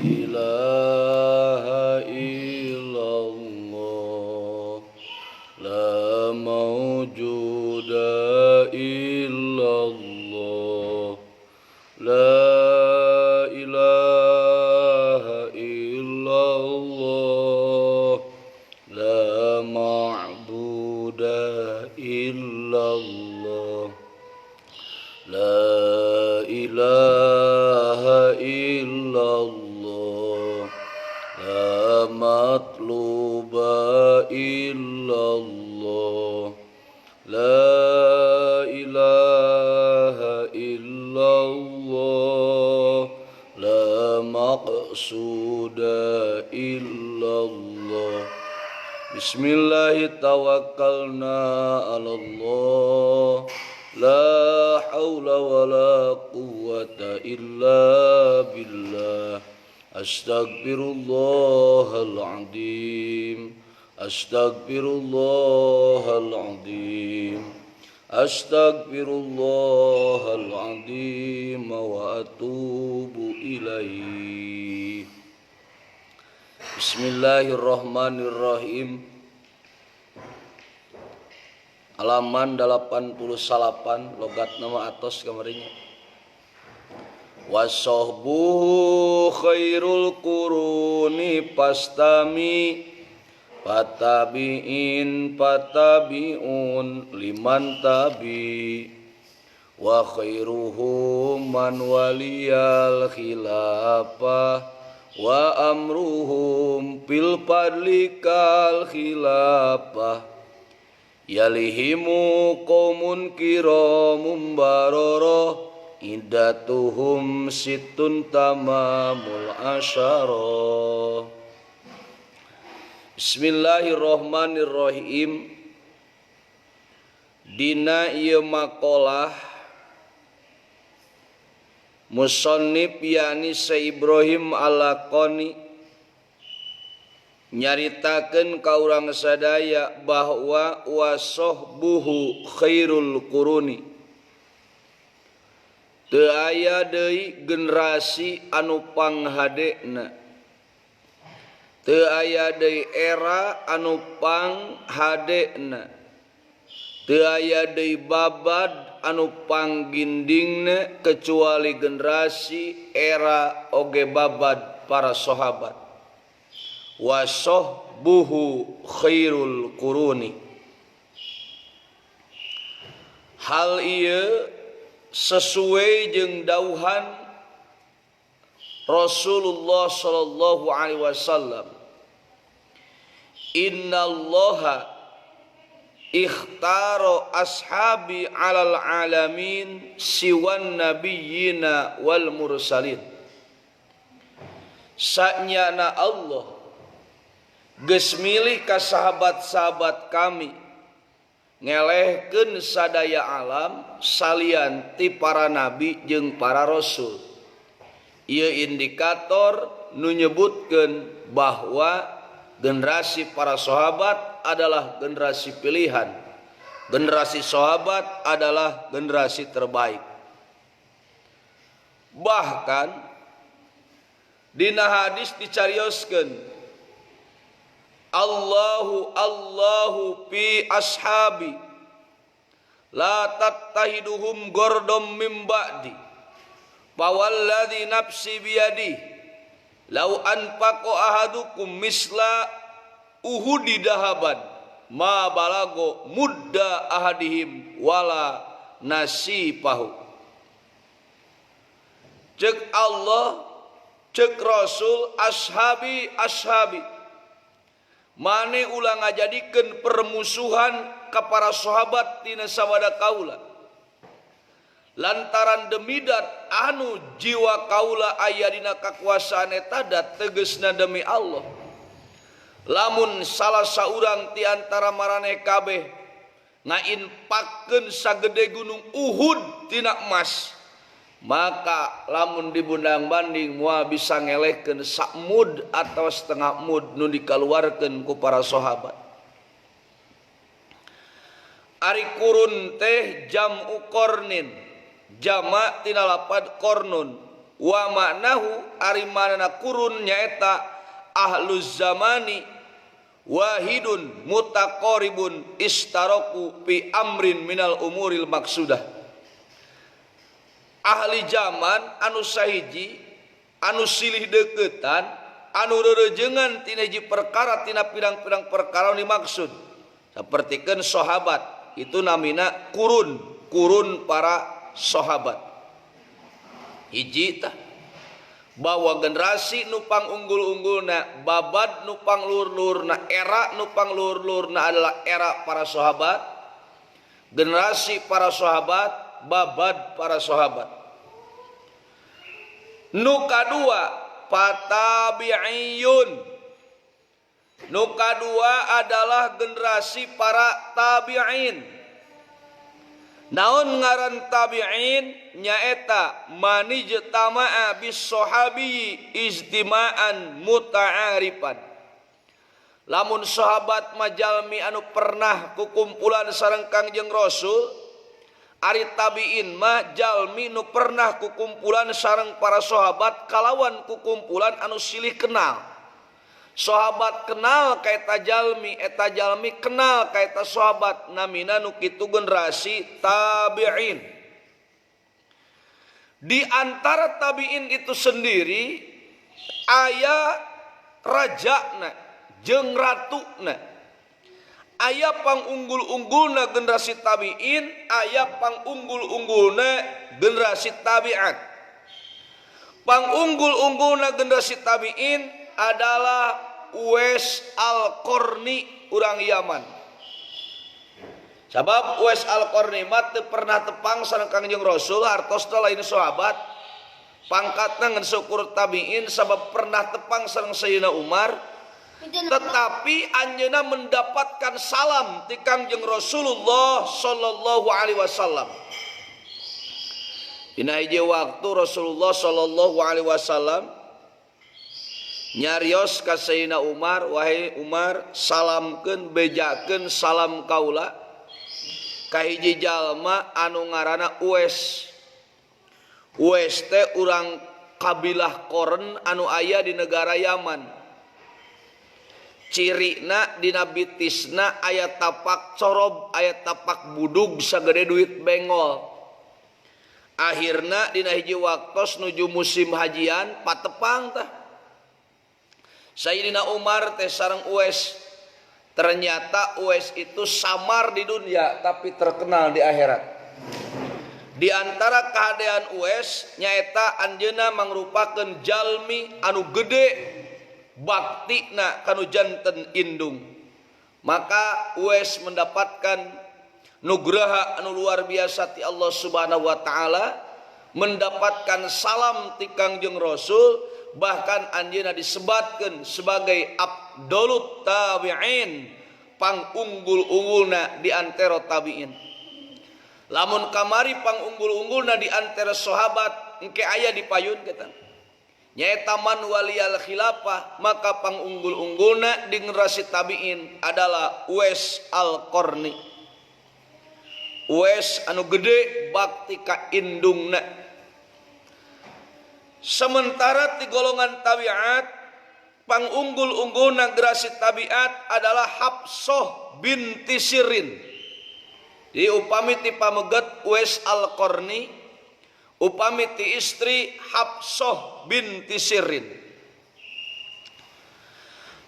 ilaha illallah la mawjuda illallah la ilaha illallah la ma'buda illallah la ilaha illallah la matluba illallah la ilaha illallah la maqsuda illallah bismillahi tawakkalna ala Allah la haula wa la quwwata illa billah astaghfirullahal azim astaghfirullahal azim astaghfirullahal azim wa atubu ilaihi. Bismillahirrahmanirrahim. Halaman 88 logat nama atos kamarinya. Wasahbuhu khairul quruni pastami patabiin patabiun liman tabi wa khairuhum man waliyal khilafah wa amruhum fil fadlikal khilafah yalihimu qaumun kiramum barara iddatuhum situn tamamul asyara. Bismillahirrahmanirrahim. Dina ieu maqalah musannif yani Syekh Ibrahim Al-Laqani nyaritakeun ka urang sadaya bahwa wasahbuhu khairul quruni teu aya deui generasi anu panghadena teu aya deui era anu panghadena teu aya deui babad anu panggindingna kecuali generasi era oge babad para sahabat. Wasahbuhu khairul quruni. Hal ieu sesuai jeung dauhan Rasulullah sallallahu alaihi wasallam. Innallaha ikhtaro ashabi alal alamin siwan nabiyyina wal mursalin. Sanyana Allah geus milih ka sahabat-sahabat kami ngelehkeun sadaya alam salian ti para nabi jeung para rasul. Ieu indikator nu nyebutkeun bahwa generasi para sahabat adalah generasi pilihan. Generasi sahabat adalah generasi terbaik. Bahkan dina hadis dicarioskeun Allahu fi ashabi la tattahiduhum gordom min ba'di fawalladhi nafsi biyadi law anfaqo ahadukum misla uhudi dahaban ma balago mudda ahadihim wala nasipahu. Cek Allah, cek Rasul, ashabi ashabi mane ulah ngajadikeun permusuhan ka para sahabat tina sabada kaula lantaran demidat anu jiwa kaula aya dina kakuasaan eta tegesna demi Allah. Lamun salah saurang ti antara maraneh kabeh ngainpakkeun sagede gunung Uhud tina emas, maka lamun dibundang banding moal bisa ngelehkeun sakmud atau setengah mud nu dikaluarkeun ku para sahabat. Ari kurun teh jam'u qarnin, jamak tina lapad qarnun, wa ma'nahu ari manana kurun nyaeta ahluz zamani wahidun mutaqaribun istaraku fi amrin minal umuril maksudah. Ahli zaman anu sahiji anu silih deketan anu rerejengan tina hiji perkara tina pirang-pirang perkara dimaksud sapertikeun sahabat itu namina kurun para sahabat. Hiji tah bahwa generasi nupang unggul-unggulna babad nupang lur-lurna era nupang lur-lurna adalah era para sahabat, generasi para sahabat, babad para sahabat. Nu kadua patabi'iyun, nu kadua adalah generasi para tabi'in. Naon ngaran tabi'in nyaeta manijtama'a bis sahabi ijtima'an muta'arifan. Lamun sahabat majalmi anu pernah kukumpulan sareng Kangjeng Rasul, ari tabi'in mah jalmi nu pernah kukumpulan sareng para sahabat kalawan kukumpulan anu silih kenal. Sahabat kenal kaita jalmi, eta jalmi kenal kaita sahabat, namina nu kitu generasi tabi'in. Di antara tabi'in itu sendiri aya rajana jeung ratuna. Aya pangunggul-unggulna generasi tabi'in, aya pangunggul-unggulna generasi tabi'at. Pangunggul-unggulna generasi tabi'in adalah Uwais Al-Qarni urang Yaman. Sabab Uwais Al-Qarni mah teu pernah tepang sareng Kangjeng Rasul, hartosna lain sahabat, pangkatna ngan syukur tabi'in sabab pernah tepang sareng Sayyidina Umar, tetapi anjeunna mendapatkan salam ti Kangjeng Rasulullah sallallahu alaihi wasallam. Dina hiji waktu Rasulullah sallallahu alaihi wasallam nyarios ka Sayyidina Umar, wahai Umar, salamkeun bejakeun salam kaula ka hiji jalma anu ngaranna Uwais. Uwais teh urang kabilah Qarn anu aya di negara Yaman. Cirina dina bitisna aya tapak corob, aya tapak budug sagede duit bengol. Akhirna dina hiji waktos nuju musim hajian patepang tah Sayyidina Umar teh sareng Uwais. Ternyata Uwais itu samar di dunia tapi terkenal di akhirat. Di antara kahadean Uwais nyaeta anjeunna mangrupakeun jalmi anu gede baktina kanu janten indung. Maka Uwais mendapatkan nugraha anu luar biasa ti Allah Subhanahu wa taala, mendapatkan salam ti Kangjeng Rasul. Bahkan anjeunna disebatkeun sebagai afdalut tabi'in, pangunggul-unggulna di antara tabi'in. Lamun kamari pangunggul-unggulna di antara sahabat engke aya dipayun kita nyaeta man waliyal khilafah, maka pangunggul-unggulna di generasi tabi'in adalah Uwais Al-Qarni. Uwais anu gede bakti ka indungna. Sementara di golongan tabi'at pangunggul-unggulna generasi tabi'at adalah Hafsah binti Sirin. Jadi upami ti pameget Uwais Al-Qarni, upami ti istri Hafsah binti Sirin.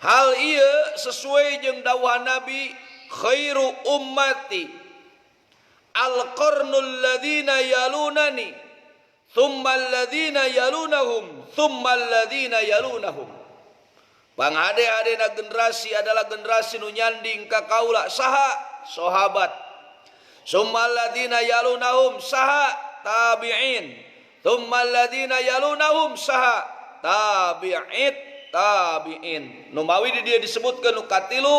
Hal ieu sesuai jeung dawuh Nabi, khairu ummati al-qarnul ladzina yalunani tsummal ladzina yalunahum tsummal ladzina yalunahum. Panghade-hadena generasi adalah generasi nu nyanding ka kaula saha? Sahabat. Tsummal ladzina yalunahum saha? Tabi'in. Tsummal ladzina yalunahum saha? Tabi'in. Nu mawi di dia disebutkeun nu katilu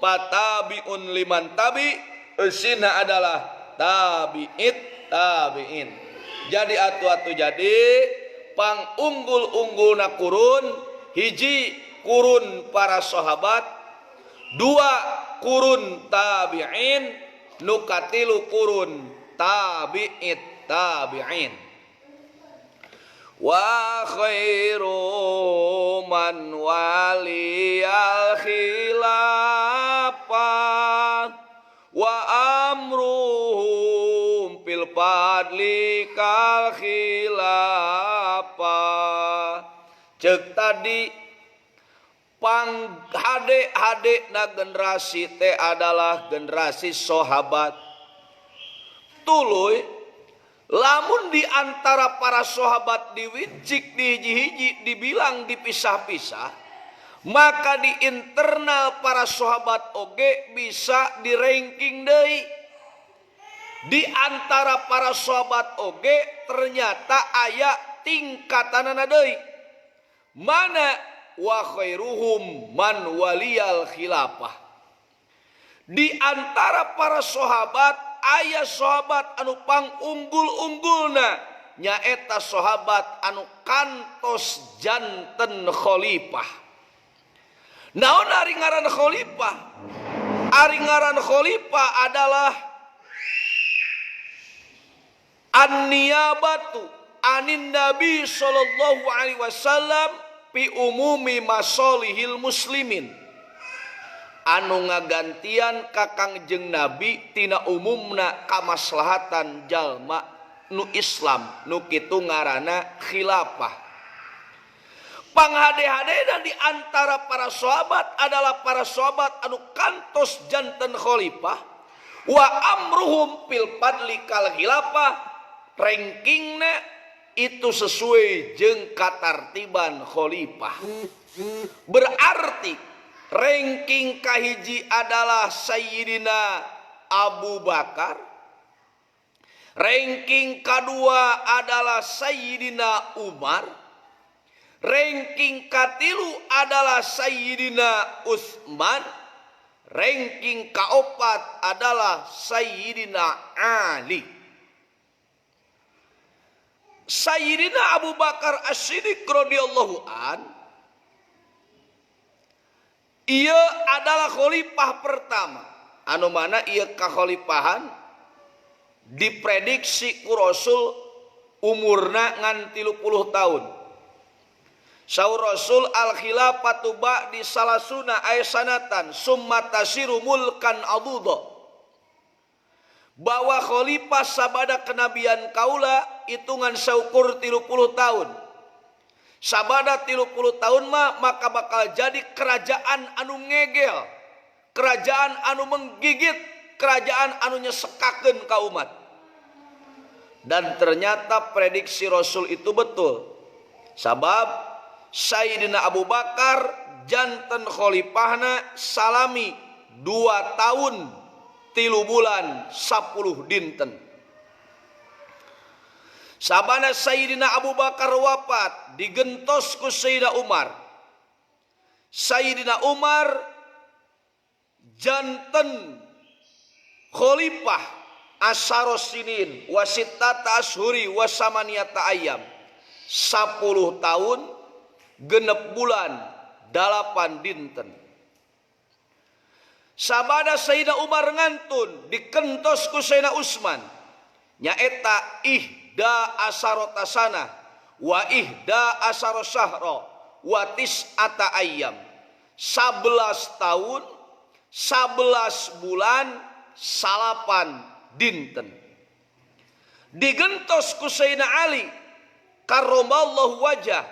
patabi'un liman tabi, eusina adalah tabi'in. Jadi atu-atu jadi pangunggul-unggulna kurun, hiji kurun para sahabat, dua kurun tabi'in, nu katilu kurun tabi'in. wa khairu man waliyal khilafah wa amruhum fil fadli kal khilafah. Cek tadi pang hade na generasi teh adalah generasi sahabat. Tuluy lamun di antara para sahabat diwicik di hiji-hiji dibilang dipisah-pisah, maka di internal para sahabat oge bisa di ranking deui. Di antara para sahabat oge ternyata aya tingkatanana deui. Mana wa khairuhum man waliyal khilafah. Di antara para sahabat aya sahabat anu pangunggul-unggulna nyaeta sahabat anu kantos janten khalifah. Naon ari ngaran khalifah? Ari ngaran khalifah adalah an-niyabatu anin nabi sallallahu alaihi wasallam fi umumi masolihil muslimin, anu ngagantian ka Kangjeng Nabi tina umumna kamaslahatan jalma nu Islam, nu kitu ngaranna khilafah. Panghade-hadena di antara para sahabat adalah para sahabat anu kantos janten khalifah, wa amruhum fil fadli kal khilafah, rankingna itu sesuai jeung katartiban khalifah. Berarti ranking kahiji adalah Sayyidina Abu Bakar, ranking kedua adalah Sayyidina Umar, ranking katilu adalah Sayyidina Utsman, ranking kaopat adalah Sayyidina Ali. Sayyidina Abu Bakar As-Siddiq radhiyallahu an, ia adalah khalifah pertama anu mana ia kakhalifahan diprediksi ku Rasul umurna ngan 30 tahun. Saur Rasul al khilafatu ba'di salasuna aysanatan summa tasiru mulkan adudha, bahwa khalifah sabada kenabian kaula hitungan saukur 30 tahun. Sabada 30 tahun maka bakal jadi kerajaan anu ngegel, kerajaan anu menggigit, kerajaan anu nyesekakeun ka umat. Dan ternyata prediksi Rasul itu betul. Sabab Sayyidina Abu Bakar janten khalifahna salami 2 tahun 3 bulan 10 dinten. Sabana Sayyidina Abu Bakar wafat digentos ku Sayyidina Umar. Sayyidina Umar janten khalifah asharos sinin wasittata ashuri wasamaniyata ayam, 10 tahun 6 bulan 8 dinten. Sabada Sayyidina Umar ngantun dikentos ku Sayyidina Utsman nyaeta ihda asarota sana wa ihda asaro syahra wa tis'ata ayyam, 11 tahun 11 bulan 8 dinten. Digentos ku Sayyidina Ali karramallahu wajah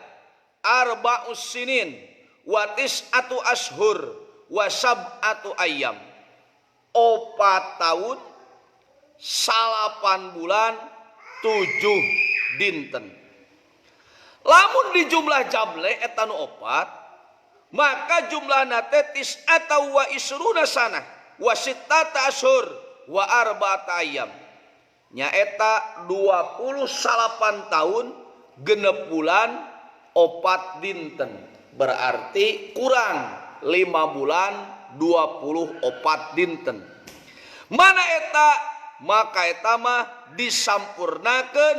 arba'us sinin wa tis'atu ashhur wa sab'atu ayyam, 4 tahun 8 bulan 7 dinten. Lamun di jumlah jable eta nu 4, maka jumlahna teh tis'ata wa isruna sana wa sittata ashhur wa arba'ata ayyam, nyaeta 28 tahun 6 bulan 4 dinten. Berarti kurang 5 bulan 24 dinten. Mana eta? Maka eta mah disampurnakeun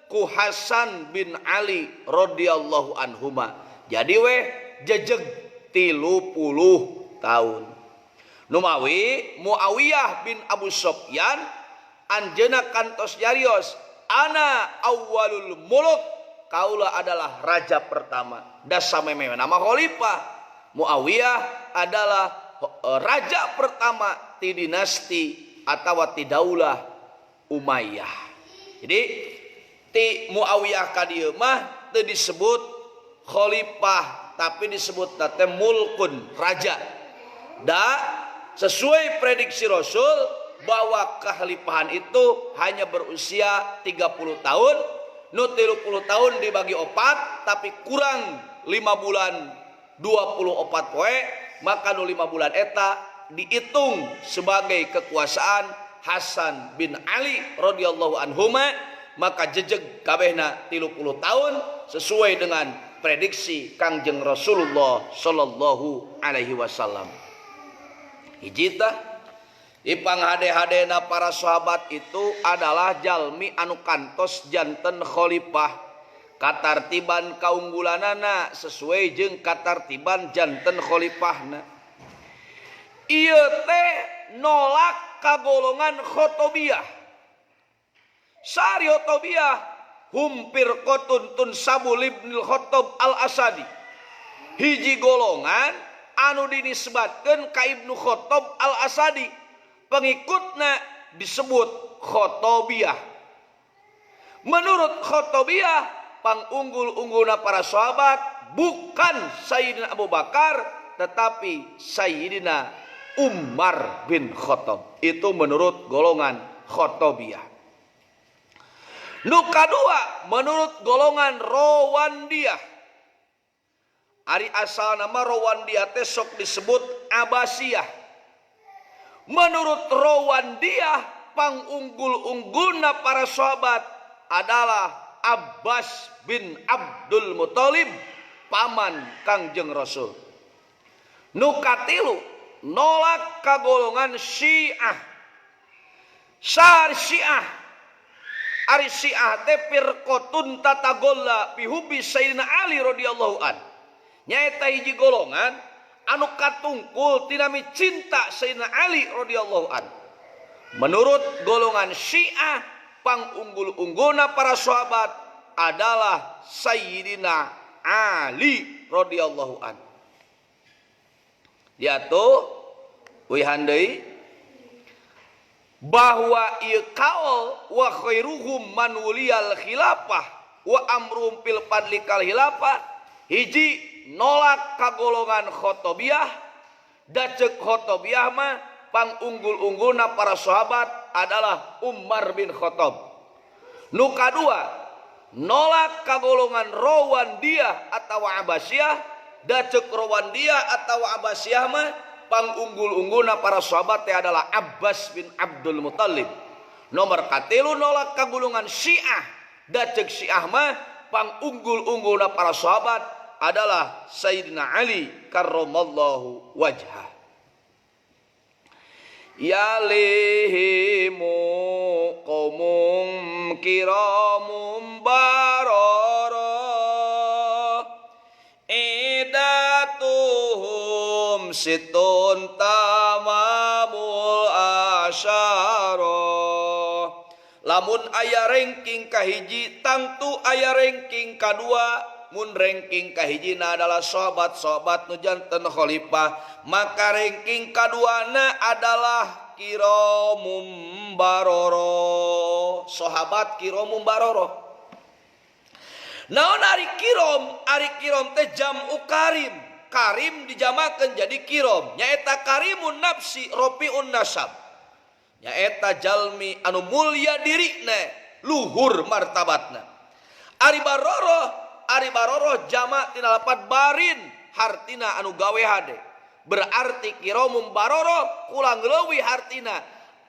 ku Hasan bin Ali radhiyallahu anhuma. Jadi weh jejeg 30 tahun. Numawi Muawiyah bin Abu Sufyan anjeunna kantos jarios ana awwalul muluk kaula adalah raja pertama. Dasameme nama khalifah. Muawiyah adalah raja pertama ti dinasti atau ti daulah Umayyah. Jadi ti Muawiyah kadieu mah teu disebut khalifah tapi disebut teh mulkun, raja. Da sesuai prediksi Rasul bahwa kekhalifahan itu hanya berusia 30 tahun. Nu 30 tahun dibagi 4 tapi kurang 5 bulan 24 poe, maka nu 5 bulan eta dihitung sebagai kekuasaan Hasan bin Ali radhiyallahu anhuma, maka jejeg kabehna 30 tahun sesuai dengan prediksi Kangjeng Rasulullah sallallahu alaihi wasallam. Hiji tah ipanghade-hadena para sahabat itu adalah jalmi anu kantos janten khalifah katartiban kaunggulanana sesuai jeung katartiban janten khalifahna. Ieu teh nolak kagolongan khotobiyah. Sari khotobiyah humpir kotun tun Sabul ibnil Khattab al-Asadi. Hiji golongan anu dinisbatkeun ka Ibnu Khattab al-Asadi. Pengikutnya disebut khotobiyah. Menurut khotobiyah, pangunggul-unggulna para sahabat bukan Sayyidina Abu Bakar, tetapi Sayyidina Umar bin Khattab. Itu menurut golongan khotobiyah. Nu kadua menurut golongan Rawandiyah. Ari asal nama Rawandiyah teh sok disebut Abbasiyah. Menurut Rawandiyah, pangunggul-unggulna para sahabat adalah Abbas bin Abdul Muthalib, paman Kangjeng Rasul. Nu katilu nolak kagolongan Syiah. Sar Syiah, ari Syiah teh firqatun tatagolla fi hubbi Sayyidina Ali radhiyallahu an. Nyaeta hiji golongan anu katungkul tinami cinta Sayyidina Ali radhiyallahu an. Menurut golongan Syiah, pangunggul-unggulna para sahabat adalah Sayyidina Ali radhiyallahu an. Dia tuh wihandai bahwa ieu kaul wa khairuhum man wuliyal khilafah wa amrum fil fadli kal khilafah. Hiji nolak kagolongan khotobiyah, dacek khotobiyah mah pangunggul-unggulna para sahabat adalah Umar bin Khattab. Nu kadua nolak kagolongan Rawandiyah atau Abbasiyah, dacek Rawandiyah atau Abbasiyah mah pangunggul-unggulna para sahabat teh adalah Abbas bin Abdul Muthalib. Nomor katilu nolak kagolongan Syiah, dacek Syiah mah pangunggul-unggulna para sahabat adalah Sayyidina Ali karramallahu wajhah. Yalihimu qaumum kiramum barara idatuhum situn tamamul asyara. Lamun aya ranking kahiji tangtu aya ranking kadua. Mun ranking kahijina adalah sahabat-sahabat nu janten khalifah, maka ranking kaduana adalah kiramum baroro, sahabat kiramum baroro. Naon ari kiram teh jam'u karim. Karim dijamakeun jadi kiram, nyaeta karimun nafsi rafiun nasab. Nyaeta jalmi anu mulya dirina, luhur martabatna. Ari baroro jamak tina lapat barin, hartina anu gawe hade. Berarti kiramum baroro kulang leuwih hartina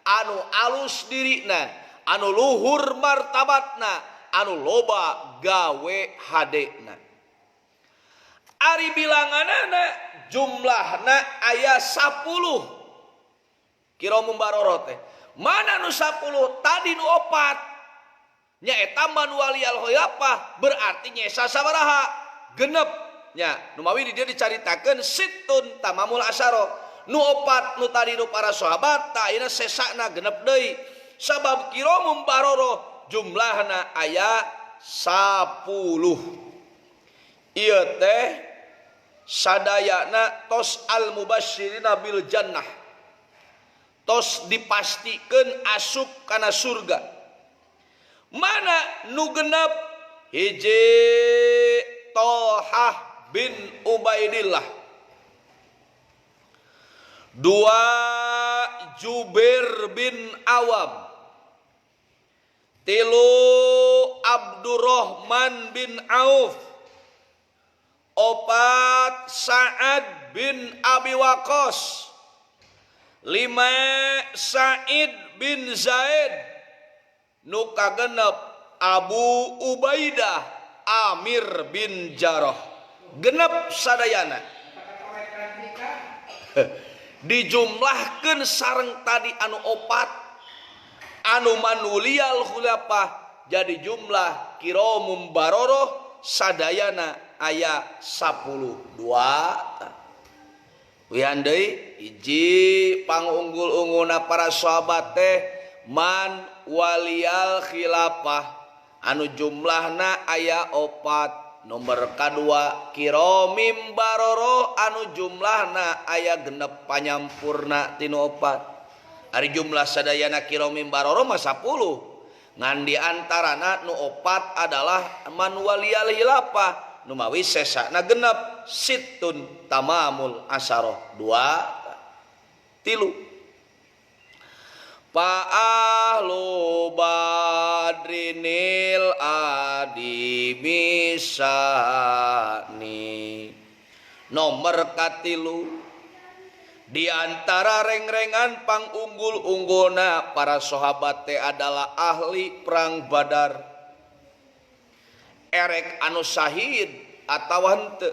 anu alus dirina, anu luhur martabatna, anu loba gawe hadena. Ari bilanganana jumlahna aya 10. Kiramum baroro teh mana nu 10? Tadi nu 4. Nyaeta man waliyal khilafah berarti nyesa sabaraha? Genep. Nya nu mawi di dieu dicaritakeun sittun tamamul asyara. Nu 4 nu tadi nu para sahabat ta ayeuna sesana genep deui. Sabab kiramum baroro jumlahna aya Ieu teh sadayana tos al mubasyirina bil jannah, tos dipastikeun asup kana surga. Mana nu genep? Hiji Thalhah bin Ubaidillah, dua Jubair bin Awam, tilu Abdurrahman bin Auf, opat Sa'ad bin Abi Waqqas, lima Sa'id bin Zaid, nu kagenep Abu Ubaidah Amir bin Jarrah. Genep sadayana dijumlahkeun sareng tadi anu opat anu manuliyal khulafah jadi jumlah kiramum baroroh sadayana aya 10. Wian deui hiji pangunggul-unggulna para sahabat teh man waliyal khilafah anu jumlahna aya 4. Nomor kadua kiromim baroroh anu jumlahna aya genep panyampurna tinu 4. Ari jumlah sadayana kiromim baroroh mah 10. Ngan di antarana nu 4 adalah man waliyal khilafah, nu mawi sesana genep sittun tamamul asyarah 2 3. Ahlu badrinil adimisani. Nomor katilu di antara reng-rengan pangunggul-unggulna para sahabat teh adalah ahli perang Badar. Erek anu syahid atawa henteu.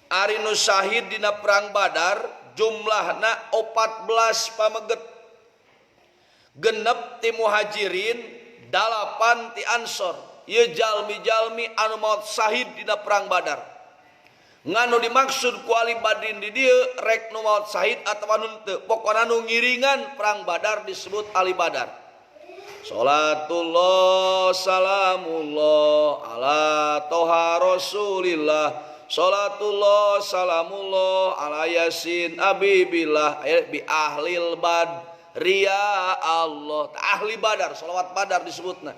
Ari nu syahid dina perang Badar jumlahna 14 pameget. Genep ti muhajirin, 8 ti ansor. Ieu jalmi-jalmi anu maot syahid dina perang Badar. Nganu dimaksud ku ahli badrin di dieu rek nu maot syahid atawa nu teu, pokona nu ngiringan perang Badar disebut ahli Badar. Salatullah salamullah ala toha rasulillah, salatullah salamullah ala yasin abibillah bi ahlil bad Ria Allah, ahli Badar, salawat Badar disebutna.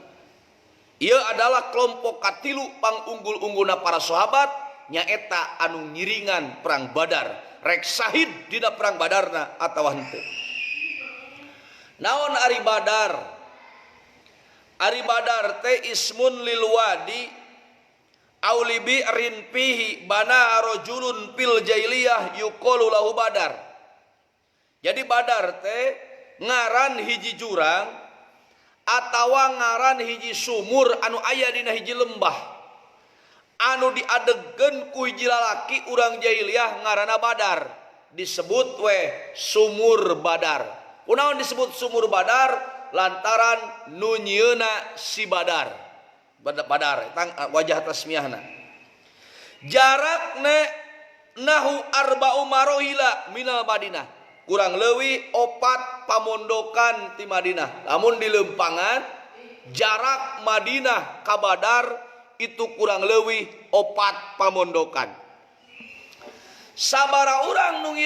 Ia adalah kelompok katilu pangunggul-unggulna para sahabat nyaeta anu ngiringan perang Badar, rek syahid dina perang Badarna atawa henteu. Naon ari Badar? Ari Badar teh ismun lil wadi aw li bi'rin fihi bana rajulun fil jahiliyah yuqalu lahu Badar. Jadi Badar teh ngaran hiji jurang atawa ngaran hiji sumur anu aya dina hiji lembah anu diadegkeun ku hiji lalaki urang jahiliyah ngaranna Badar, disebut we sumur Badar. Kunaon disebut sumur Badar? Lantaran nu nyieuna si Badar. Badar tang wajah tasmiyahna. Jarakna nahu arba'u marohila minal Madinah. Kurang leuwih 4 pamondokan ti Madinah. Lamun di lempangan jarak Madinah ka Badar itu kurang leuwih 4 pamondokan. Sabara urang nu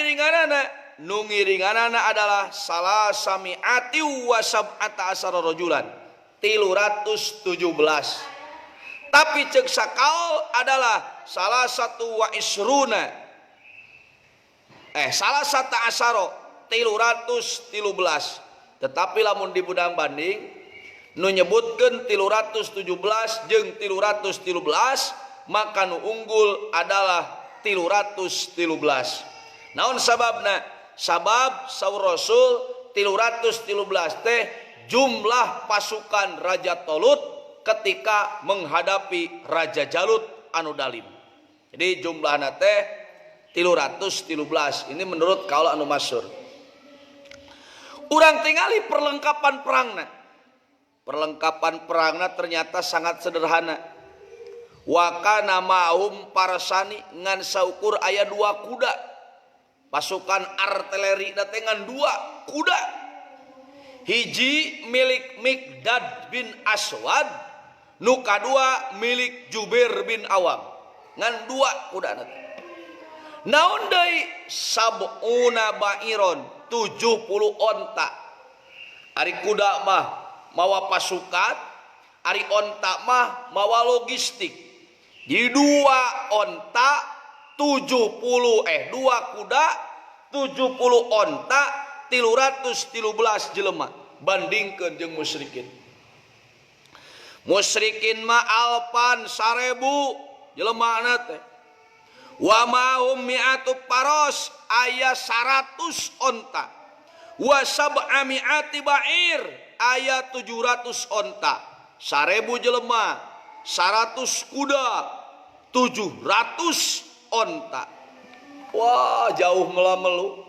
ngiringanana adalah salasami'ati wa sab'ata asara rajulan, 317. Tapi ceuk sakaul adalah salah satu wa isruna salah satu asaro 313. Tetapi lamun di budang banding nu nyebutkeun 317 jeung 313 maka nu unggul adalah 313. Naon sababna? Sabab saur Rasul 313 teh jumlah pasukan Raja Tolut ketika menghadapi Raja Jalut anu dalim. Jadi jumlahna teh 313. Ini menurut kaula anu masyhur. Urang tingali perlengkapan perangna. Perlengkapan perangna ternyata sangat sederhana. Wa kana ma'hum parasani ngan saukur aya 2 kuda. Pasukan artileri dengan 2 kuda. Hiji milik Miqdad bin Aswad, Nu kadua milik Jubair bin Awam. Ngan dua kuda nanti. Naon deui sab'una ba'iron 70 onta. Ari kuda mah mawa pasukan, ari onta mah mawa logistik. Jadi dua onta 70 dua kuda 70 onta 313 jelema bandingkeun jeung musyrikin. Musyrikin mah alpan 1000 jelemaana teh. Wa ma'hum mi'atu paros aya 100 onta. Wa sab'ami'ati ba'ir aya 700 onta. 1000 jelema, 100 kuda, 700 onta. Wah, jauh melamelu.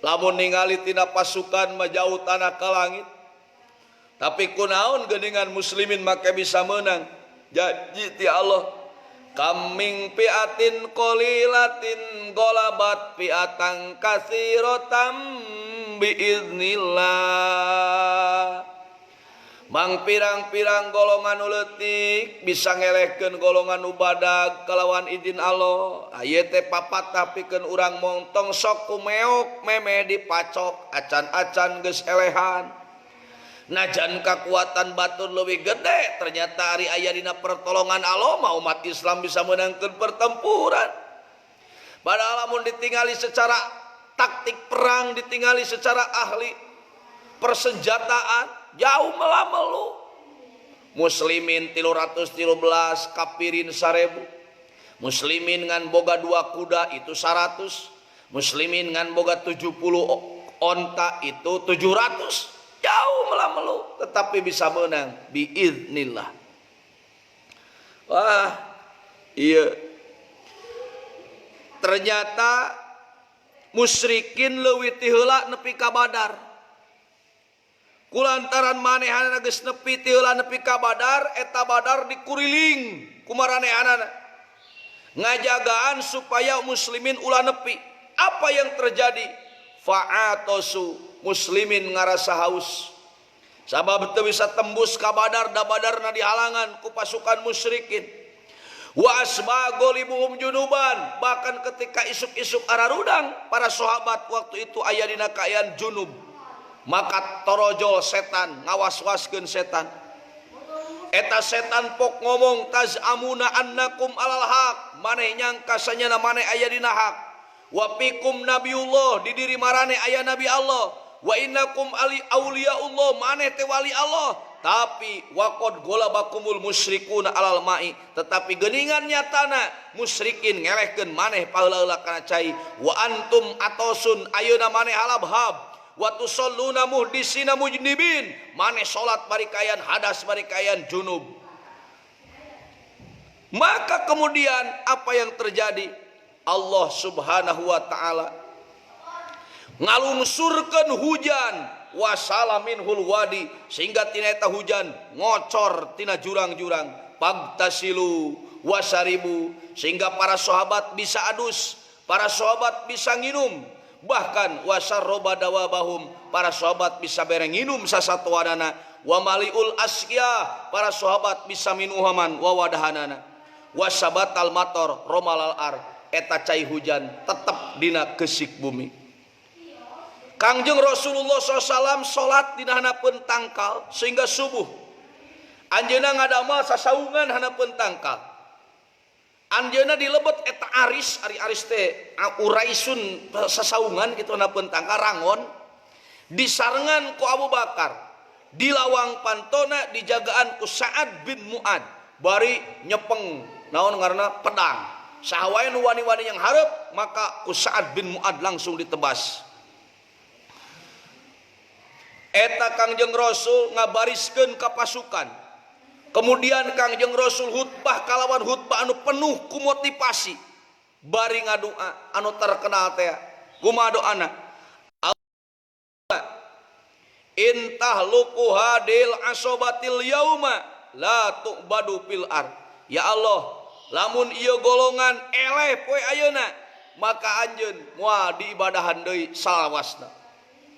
Lamun ningali tina pasukan mah jauh tanah ka langit. Tapi kunaon geuningan muslimin make bisa menang. Janji ti Allah, kaming piatin qalilatin golabat piatan katsiratam biiznillah. Mang pirang-pirang golongan uleutik bisa ngelehkeun golongan ubadag kalawan izin Allah. Ieu teh papatah pikeun urang montong sok kumeok memeh dipacok acan-acan geus elehan. Najan kekuatan batur leuwih gede, ternyata ari aya dina pertolongan Allah mah umat Islam bisa menangkeun pertempuran. Padahal lamun ditingali secara taktik perang, ditingali secara ahli persenjataan, jauh melamelu. Muslimin 313, kafirin 1000. Muslimin ngan boga 2 kuda itu 100. Muslimin ngan boga 70 onta itu 700. Jauh melamelu, tetapi bisa menang biiznillah. Wah, iya. Ternyata musyrikin leuwih ti heula nepi ka Badar. Kulantaran manehanna geus nepi ti heula nepi ka Badar, eta Badar dikuriling ku maranehanna. Ngajagaan supaya muslimin ulah nepi. Apa yang terjadi? Fa'atosu, muslimin ngarasa haus. Sabab teu bisa tembus ka Badar, da Badarna dihalangan ku pasukan musyrikin. Wa asbagolibuhum junuban, bahkan ketika isuk-isuk ararudang para sahabat waktu itu aya dina kaayaan junub. Maka torojol setan, ngawas-waskeun setan. Eta setan pok ngomong tazamuna annakum alal haq, maneh nyangka sanyana maneh aya dina haq. Wa fikum nabiullah, di diri marane aya nabi Allah. Wa innakum ali auliyaullah, maneh teh wali Allah. Tapi waqad golabakumul musyrikuna alal ma'i, tetapi geuningan nyatana musyrikin ngelehkeun maneh paheula kana cai. Wa antum atosun, ayeuna maneh halabhab. Wa tusalluna muhdisina mujnibin, maneh salat bari kaayaan hadas bari kaayaan junub. Maka kemudian apa yang terjadi? Allah subhanahu wa ta'ala ngalungsurkeun hujan wasala minhul wadi, sehingga tina eta hujan ngocor tina jurang-jurang. Pagtasilu wasaribu, sehingga para sahabat bisa adus, para sahabat bisa nginum. Bahkan wasarroba dawabahum, para sahabat bisa bereng nginum sasatoanana. Wa maliul asqiya, para sahabat bisa minuhaman wawadahanana. Wasabatal mator romalal ar, eta cai hujan tetap dina kesik bumi. Kangjeng Rasulullah SAW sholat dina hanapeun tangkal sehingga subuh. Anjeunna ngadamel sasaungan hanapeun tangkal. Anjeunna dilebet eta aris, ari aris teh uraisun sasaungan kitu hanapeun tangkal rangon. Disarengan ku Abu Bakar. Di lawang pantona dijagaan ku Sa'ad bin Mu'ad. Bari nyepeng naon ngaranna pedang. Sahawae nu wani-wani yang hareup, maka ku Sa'ad bin Mu'ad langsung ditebas. Eta Kangjeng Rasul ngabariskeun ka pasukan. Kemudian Kangjeng Rasul khutbah kalawan khutbah anu penuh ku motivasi. Bari ngadoa anu terkenal teh. Kumaha doana? Intah luku hadil asobatil yauma la tu'badu fil ar. Ya Allah, lamun ieu golongan eleh poe ayeuna, maka anjeun moal diibadahan deui salawasna.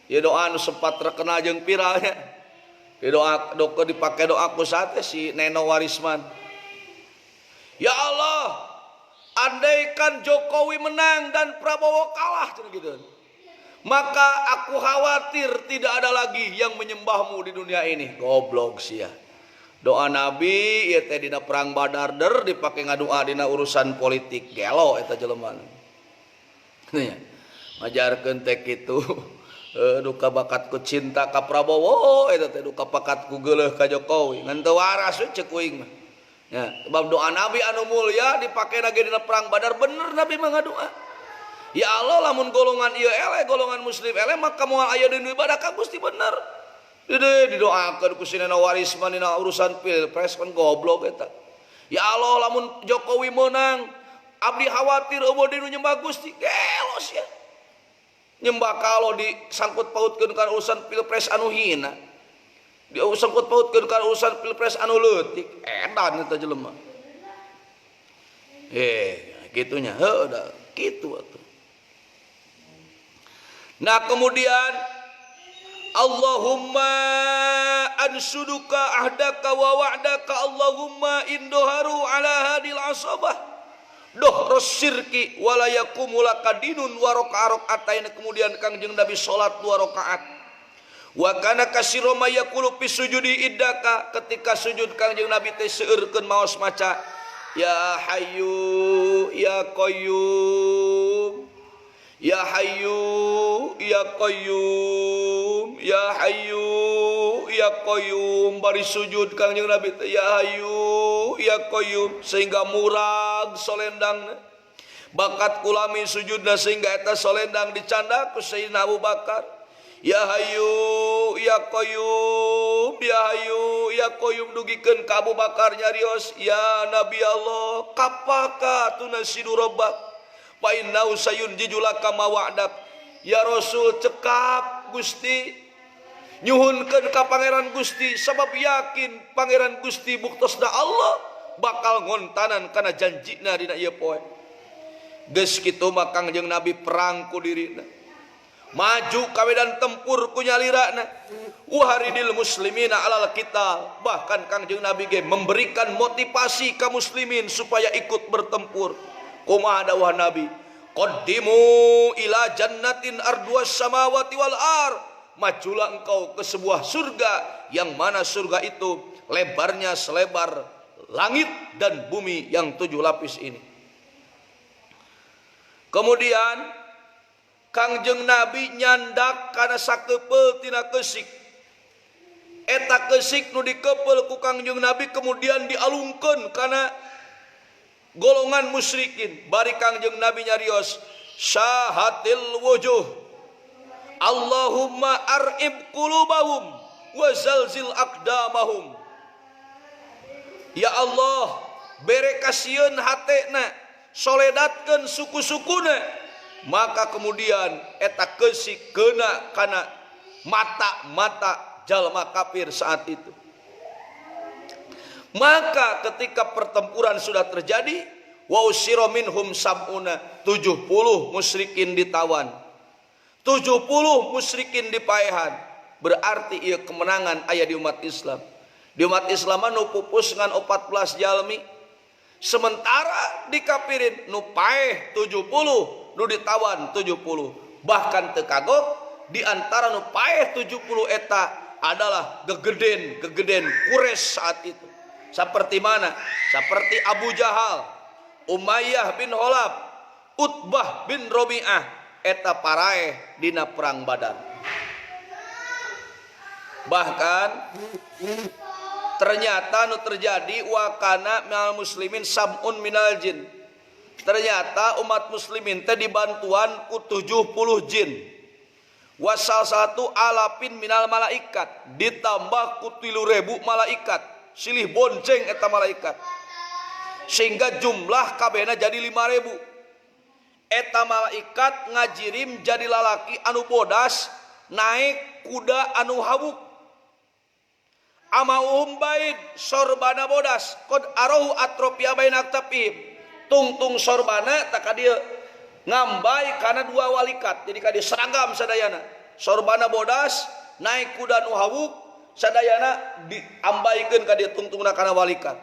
Ieu doa anu sempat terkenal jeung viralnya. dipakai doa ku sate si Neno Warisman. Ya Allah, andaikan Jokowi menang dan Prabowo kalah gitu, maka aku khawatir tidak ada lagi yang menyembahmu di dunia ini. Goblok sia. Doa Nabi ieu teh dina perang Badar dipake ngadoa dina urusan politik. Gelo eta jelema. Nya. Ngajarkeun teh kitu. Duka bakatku cinta ka Prabowo eta teh duka bakatku geuleuh ka Jokowi. Ngan teu waras we ceuk uing mah. Ya, sebab doa Nabi anu mulya dipake lagi dina perang Badar bener Nabi mah ngadoa. Ya Allah, lamun golongan ieu eleh, golongan muslim eleh, maka moal aya dina ibadah ka Gusti bener. Didoakeun ku si Neno Warisman dina urusan pilpres kan goblok eta. Ya Allah, lamun Jokowi menang, abdi khawatir eueuh dinu nyembah Gusti. Gelos ya. Nyembah kalau disangkut pautkeun ka urusan pilpres anu hina. Disangkut pautkeun ka urusan pilpres anu leutik. Edan eta jelema. Gitunya. Heuh da kitu atuh. Nah, kemudian Allahumma ansuduka ahdaka wa wa'daka Allahumma indoharu ala hadil asabah doh rosyirki wala yakumulaka dinun wa rakaat. Kemudian Kangjeng Nabi salat 2 rakaat. Wa kana kasiro mayaqulu fi sujudi iddaka, ketika sujud Kangjeng Nabi teh seueurkeun maos maca ya hayyu ya qayyum ya hayyu ya qayyum ya hayyu ya qayyum. Bari sujud Kangjeng Nabi ya hayyu ya qayyum sehingga murag solendangna. Bakat kulami sujudna sehingga eta solendang dicanda ku Sayyidina Abu Bakar. Ya hayyu ya qayyum ya hayyu ya qayyum dugikeun ka Abu Bakar nyarios ya Nabi Allah kapaka tunasidu rabbak fa innahu sayunjiju laka ma wa'dak. Ya Rasul cekap Gusti nyuhunkeun ka Pangeran Gusti sabab yakin Pangeran Gusti buktosna Allah bakal ngontanan kana janjina dina ieu poe. Geus kitu mah Kangjeng Nabi perang ku dirina, maju kawedan tempur ku nyalirana, waharidil muslimina alal qital. Bahkan Kangjeng Nabi ge memberikan motivasi ka muslimin supaya ikut bertempur. Kumaha dawuh Nabi? Qaddimu ila jannatin arduas samawati wal ar. Majulah engkau ke sebuah surga yang mana surga itu lebarnya selebar langit dan bumi yang 7 lapis ini. Kemudian Kangjeng Nabi nyandak kana sakepeul tina keusik. Eta keusik nu dikepeul ku Kangjeng Nabi kemudian dialungkeun kana golongan musyrikin. Bari Kangjeng Nabi nyarios syahatil wujuh Allahumma ar'ib qulubahum wa zalzil aqdamahum. Ya Allah, bere kasieun hatena, soledatkeun suku-sukuna. Maka kemudian eta keusik keuna kana mata-mata jalma kafir saat itu. Maka ketika pertempuran sudah terjadi, wa usira minhum sab'una, 70 musyrikin ditawan, 70 musyrikin dipaehan. Berarti ieu kemenangan aya di umat Islam. Di umat Islam nu pupus ngan 14 jalmi, sementara di kafirin nu paeh 70, nu ditawan 70. Bahkan teu kagok di antara nu paeh 70 eta adalah gegeden Quraisy saat itu. Seperti mana? Seperti Abu Jahal, Umayyah bin Khalaf, Utbah bin Rabi'ah, eta paraeh dina perang Badar. Bahkan ternyata nu terjadi wa kana minal muslimin sab'un minal jin. Ternyata umat muslimin teh dibantuan ku 70 jin. Wasal satu alapin minal malaikat, ditambah ku 3.000 malaikat. Silih bonceng eta malaikat, sehingga jumlah kabehna jadi 5.000. Eta malaikat ngajirim jadi lalaki anu bodas naik kuda anu hawuk. Amauhum baid sorbana bodas qad arahu atropia bainak tapib. Tungtung sorbana tak dia ngambai kana 2 walikat, jadi kadieu seragam sadayana. Sorbana bodas naik kuda anu hawuk sadayana diambaikeun ka dieu tungtungna kana walikat.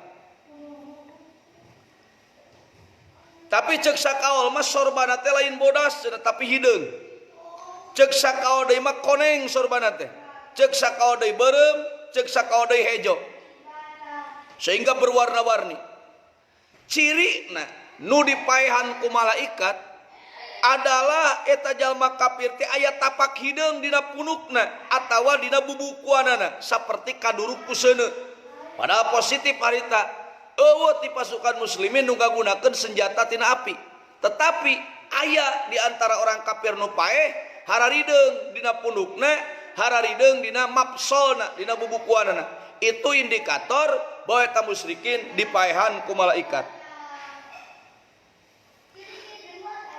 Tapi cek sakaol mah sorbana teh lain bodas tapi hideung. Cek sakaol deui mah koneng sorbana teh. Cek sakaol deui beureum, cek sakaol deui hejo. Sehingga berwarna-warni. Cirina nu dipaehan ku malaikat adalah eta jalma kafir teh aya tapak hideung dina punukna atawa dina bubukuanana saperti kaduruk ku seuneu. Padahal positif harita eueuh ti pasukan muslimin nu ngagunakeun senjata tina api. Tetapi aya di antara orang kafir nu paeh hararideung dina pundukna, hararideung dina mapsolna, dina bubukuanana. Itu indikator bahwa eta musyrikin dipaehan ku malaikat.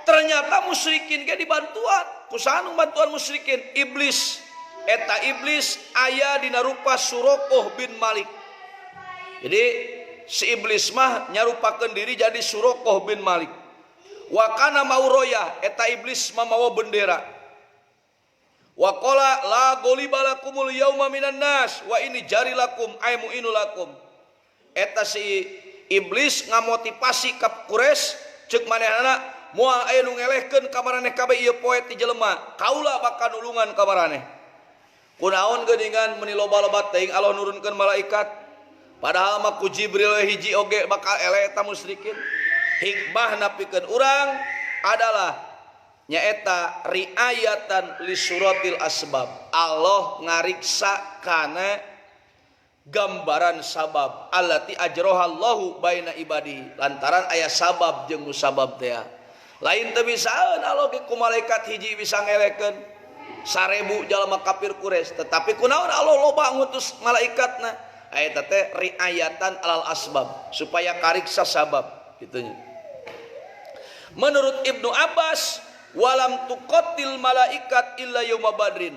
Ternyata musyrikin ge dibantuan. Kusaha nu bantuan musyrikin? Iblis. Eta iblis aya dina rupa Suraqah bin Malik. Jadi si iblis mah nyarupakeun diri jadi Suraqah bin Malik. Wa kana mauroyah, eta iblis mah mawa bendera. Wa qala la ghaliba lakumul yauma minan nas wa ini jarilakum ay muinulakum. Eta si iblis ngamotivasi ka Quraisy ceuk manehna moal aya nu ngelehkeun ka maraneh kabeh ieu poe ti jelema, kaula bakal nulungan ka maraneh. Kunaon geuningan meuni loba-loba teuing Allah nurunkeun malaikat? Padahal mah ku Jibril hiji oge bakal eleh eta musyrikin. Hikmah napikeun urang adalah nyaeta riayatan li suratil asbab. Allah ngariksa kana gambaran sabab allati ajrohallahu baina ibadi. Lantaran aya sabab jeung musabab teh. Lain teu bisaeun Allah ge ku malaikat hiji bisa ngelekeun 1000 jalma kafir Quraisy. Tetapi kunaon Allah loba ngutus malaikatna? Ayat teh riayatan alal asbab supaya kariksa sabab gitunya. Menurut Ibnu Abbas walam tuqatil malaikat illa yauma badrin,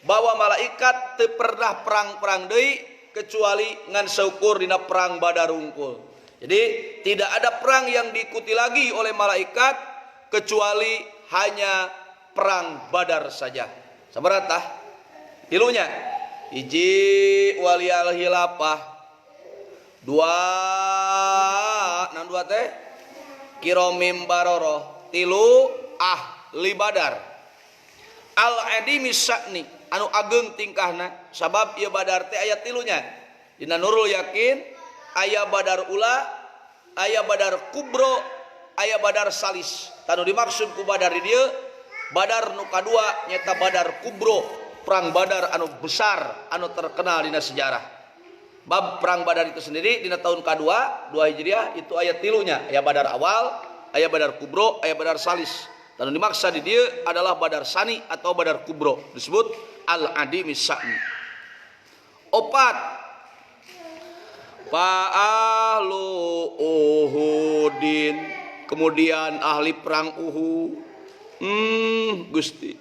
bahwa malaikat teu pernah perang-perang deui kecuali ngan saukur dina perang Badar unggul. Jadi tidak ada perang yang diikuti lagi oleh malaikat kecuali hanya perang Badar saja. Sabaratah tilunya hiji waliyal hilafah, dua teh kiromim baroroh, tilu ahli Badar, al adimi sya'ni anu ageung tingkahna. Sabab ieu Badar teh aya tilunya. Dina Nurul Yakin aya Badar ula, aya Badar kubro, aya Badar salis. Tanu dimaksud ku Badar dieu Badar nu kadua nyata Badar kubro, perang Badar anu besar anu terkenal dina sejarah. Bab perang Badar itu sendiri dina tahun kedua 2 Hijriah itu aya tilunya, aya Badar awal, aya Badar kubro, aya Badar salis. Dan dimaksud di dia adalah Badar sani atau Badar kubro, disebut al-adimi sya'ni. Opat fa'ahlu uhudin, kemudian ahli perang Uhud. Gusti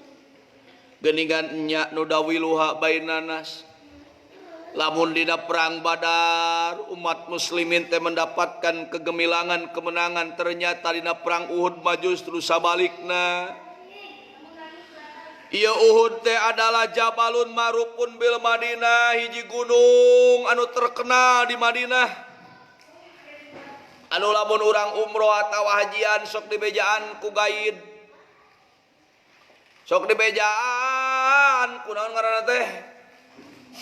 geuningan nya nu dawiluha bainanas, lamun dina perang Badar umat muslimin teh mendapatkan kegemilangan kemenangan, ternyata dina perang Uhud mah justru sabalikna. Ieu Uhud teh adalah Jabalun Marupun bil Madinah, hiji gunung anu terkenal di Madinah. Anu lamun urang umroh atawa hajian sok dibejaan ku gaid. Sok dibejaan kunaon ngaranna teh?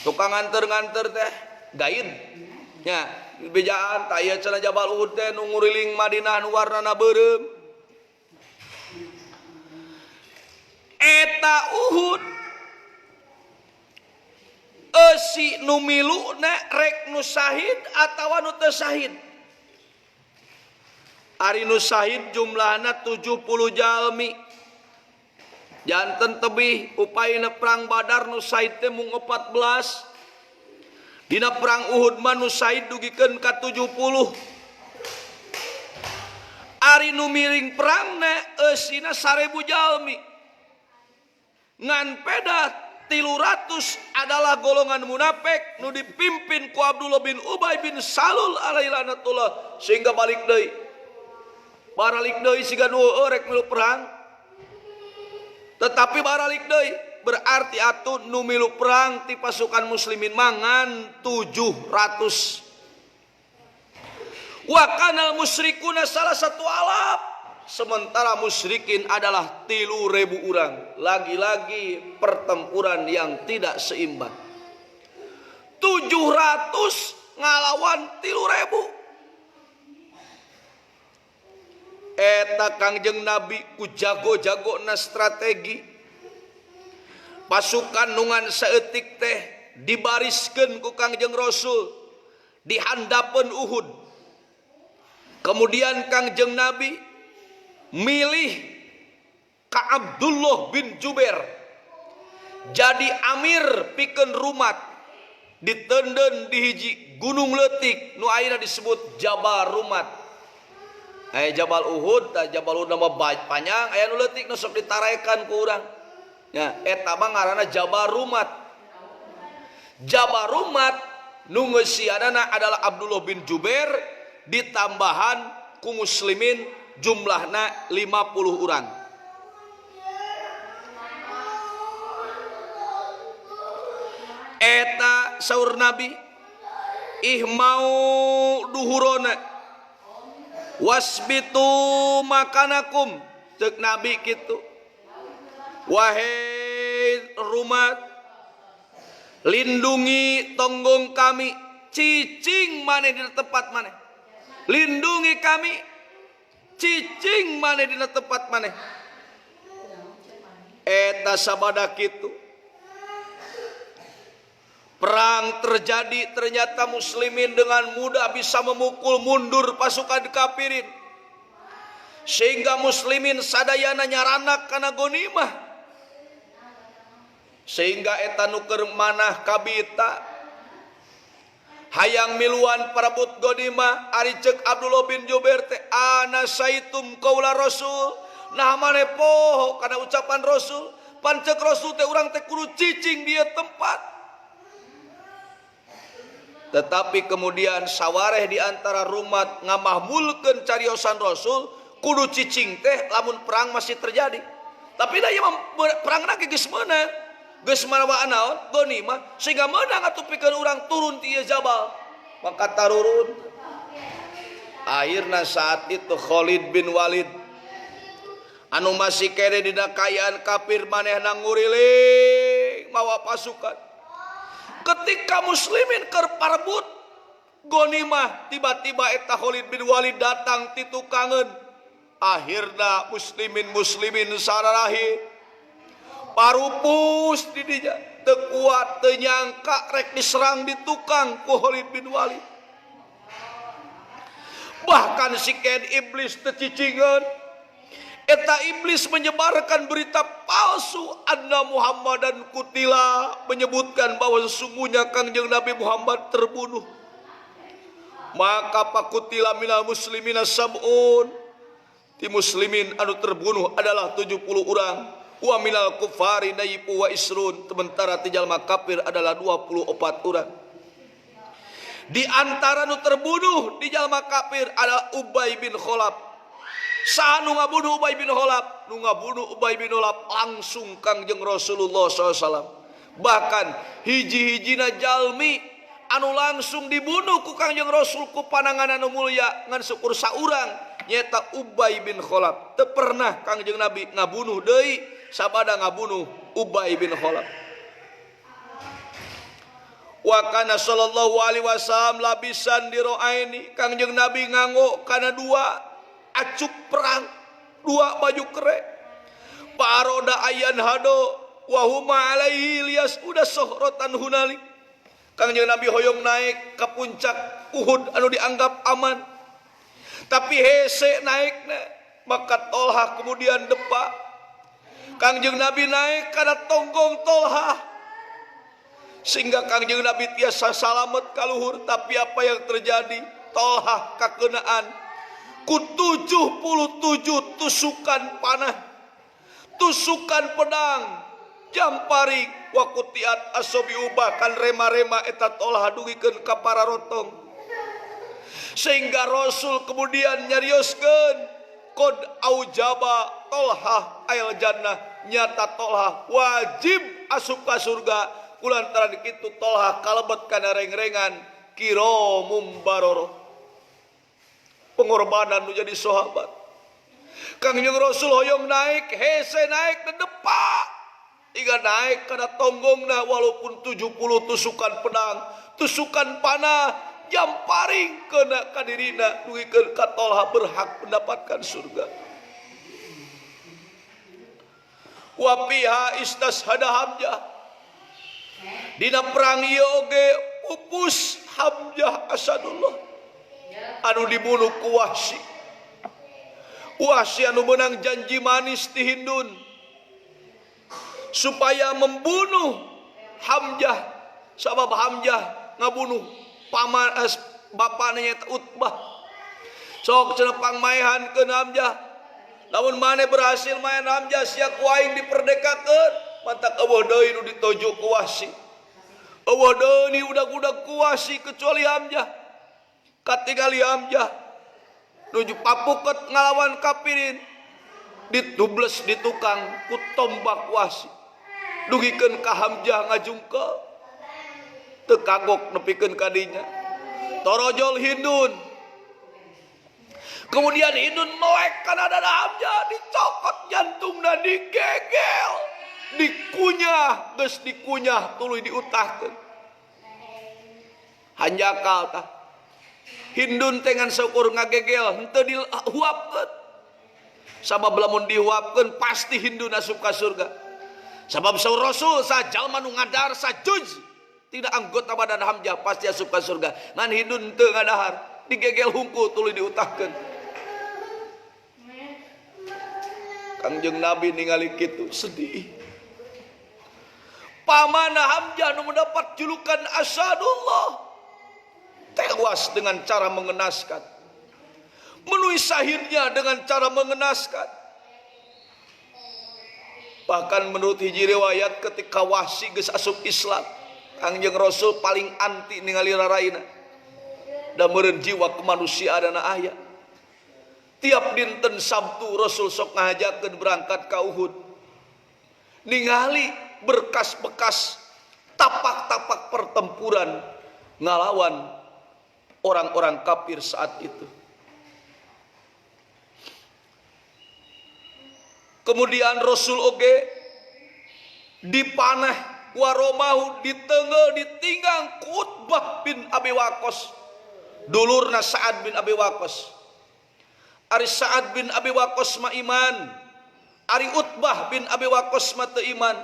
Tukang nganter-nganter teh gaid nya bejaan taya cenah Jabal Uhud teh nu nguriling Madinah nu warnana beureum. Eta Uhud eusi nu miluna rek nu syahid atawa nu teu syahid. Ari nu syahid jumlahna 70 jalmi. Janten tebih upayana perang Badar nu syahid teh mung 14. Dina perang Uhud mah nu syahid dugikeun ka 70. Ari nu miring perangna eusina 1000 jalmi. Ngan peda 300 adalah golongan munafik nu dipimpin ku Abdullah bin Ubay bin Salul alaihi laknatullah, sehingga balik deui. Baralik deui siga nu rek milu perang. Tetapi baralik deui berarti atuh nu milu perang ti pasukan muslimin mangan 700. Wa kanal musyrikuna salah satu alaf, sementara musyrikin adalah 3.000 orang. Lagi-lagi pertempuran yang tidak seimbang. 700 ngalawan 3.000. Eta Kangjeng Nabi ku jago-jagona strategi. Pasukan nungan saeutik teh dibariskeun ku Kangjeng Rasul di handapeun Uhud. Kemudian Kangjeng Nabi milih ka Abdullah bin Jubair jadi amir pikeun rumat ditenden di hiji gunung leutik nu ayeuna disebut Jabal Rumat. Jabal Uhud, Jabal Uhud nama panjang, aya nu leutik nu sok ditarekan ku urang. Ya, eta mah ngaranna Jabal Rumat. Jabal Rumat nu ngeusianana adalah Abdullah bin Jubair ditambahan ku muslimin jumlahna 50 urang. Eta saur Nabi ihmau duhurona wasbitu makanakum, cek Nabi kitu. Wahai rumat, lindungi tonggong kami, cicing maneh di tempat maneh. Lindungi kami, cicing maneh di tempat maneh. Eta sabada kitu. Perang terjadi, ternyata muslimin dengan mudah bisa memukul mundur pasukan kafirin. Sehingga muslimin sadayana nyaranak kana gonimah. Sehingga eta nuker manah kabita. Hayang miluan parabut gonimah ari ceuk Abdullah bin Jubair teh ana saitum qaula Rasul. Nah maneh poho kana ucapan Rasul. Pan ceuk Rasul teh urang teh kudu cicing di tempat. Tetapi kemudian sawareh di antara rumat ngamahmulkeun cariosan Rasul kudu cicing teh lamun perang masih terjadi. Tapi da ieu perangna geus meunang. Geus manawa naon? Ghanimah sehingga meunang atuh pikeun urang turun ti ieu jabal. Maka tarurun. Akhirna saat itu Khalid bin Walid anu masih kene dina kayaan kafir manehna nguriling mawa pasukan. Ketika muslimin keur parebut ghanimah, tiba-tiba eta Khalid bin Walid datang ti tukangeun. Akhirna muslimin sararahi parupus di dinya, teu kuat teu nyangka rek diserang di tukang ku Khalid bin Walid. Bahkan si Ken iblis teu cicingeun. Eta iblis menyebarkan berita palsu anna Muhammadan kutila, menyebutkan bahwa sesungguhnya Kangjeng Nabi Muhammad terbunuh. Maka pakutila minal muslimina sab'un, ti muslimin anu terbunuh adalah 70 orang. Wa minal kufari naipu wa isrun, sementara ti jalma kafir adalah 24 orang. Di antara anu terbunuh di jalma kafir adalah Ubay bin Khalaf. Saha nu ngabunuh Ubay bin Khalaf? Nu ngabunuh Ubay bin Khalaf langsung Kangjeng Rasulullah SAW. Bahkan hiji-hijina jalmi anu langsung dibunuh ku Kangjeng Rasul ku panangan anu mulya ngan syukur saurang nyata Ubay bin Khalaf. Teu pernah Kangjeng Nabi ngabunuh deui sabada ngabunuh Ubay bin Khalaf. Wa kana sallallahu alaihi wasallam labisan diroaini, Kangjeng Nabi nganggo kana dua acuk perang, dua baju kere. Paroda ayan hado wa huma alaihi lias udah sohrotan hunalik. Kangjeng Nabi hoyong naik ke puncak Uhud anu dianggap aman. Tapi hese naikna, maka Tolha kemudian depa. Kangjeng Nabi naik karena tonggong Tolha. Sehingga Kangjeng Nabi tiasa salamet kaluhur, tapi apa yang terjadi? Tolha kakenaan ku 77 tusukan panah, tusukan pedang, jampari wa kutiat asobi ubah kan rema-rema eta Tolha dugikeun ka para rotong. Sehingga Rasul kemudian nyarioskeun qad aujaba Tolha al jannah, nyata Tolha wajib asup ka surga. Kulantaran kitu Tolha kalebet kana reng-rengan kiramum baroro, pengorbanan nu jadi sahabat. Kangjeng Rasul hoyong naik, hese naik ke depan, tiga naik kana tonggongna walaupun 70 tusukan pedang, tusukan panah, jamparing kena kadirina, dugikeun ka Tolha berhak mendapatkan surga. Wa fiha istashhada Hamzah, dina perang ieu oge pupus Hamzah Asadullah anu dibunuh ku Wahsy. Wahsy anu menang janji manis ti Hindun supaya membunuh Hamzah, sabab Hamzah ngabunuh paman bapana nya Utbah. Sok cenah pangmaehankeun Hamzah, lamun maneh berhasil maen Hamzah sia ku aing diperdekakeun, mantak eueuh deui nu ditojo ku Wahsy. Eueuh deui udag-udag ku Wahsy kecuali Hamzah. Katingali Hamzah nuju papuket ngalawan kafirin, ditubles di tukang ku tombak Wahsy, dugikeun ka Hamzah ngajungkel, teu kagok nepikeun ka dinya, torojol Hindun. Kemudian Hindun melek kana dada Hamzah, dicokot jantungna, digegel, dikunyah, geus dikunyah tuluy diutahkeun. Hanjakal tah Hindun tengan syukur ngagegel henteu dihuapkeun. Sabab lamun dihuapkeun pasti Hindun asup ka surga. Sabab saur Rasul sajalma nu ngadahar sajuj tidak anggota badan Hamzah pasti asup ka surga. Ngan Hindun teu ngadahar, digegel hungkul tuluy diutahkeun. Kangjeng Nabi ningali kitu sedih. Pamana Hamzah nu mendapat julukan Asadullah tewas dengan cara mengenaskan, menuhi syahidnya dengan cara mengenaskan. Bahkan menurut hiji riwayat ketika Wahsy geus asup Islam, Kangjeng Rasul paling anti ningali raraina da meureun jiwa kemanusiaanna aya. Tiap dinten Sabtu Rasul sok ngahajakeun berangkat ka Uhud, ningali berkas-bekas tapak-tapak pertempuran ngalawan orang-orang kafir saat itu. Kemudian Rasul oge dipanah waromahu diteungel ditinggang Utbah bin Abi Waqqas, dulurna Sa'ad bin Abi Waqqas. Ari Sa'ad bin Abi Waqqas mah iman, ari Utbah bin Abi Waqqas mah teu iman.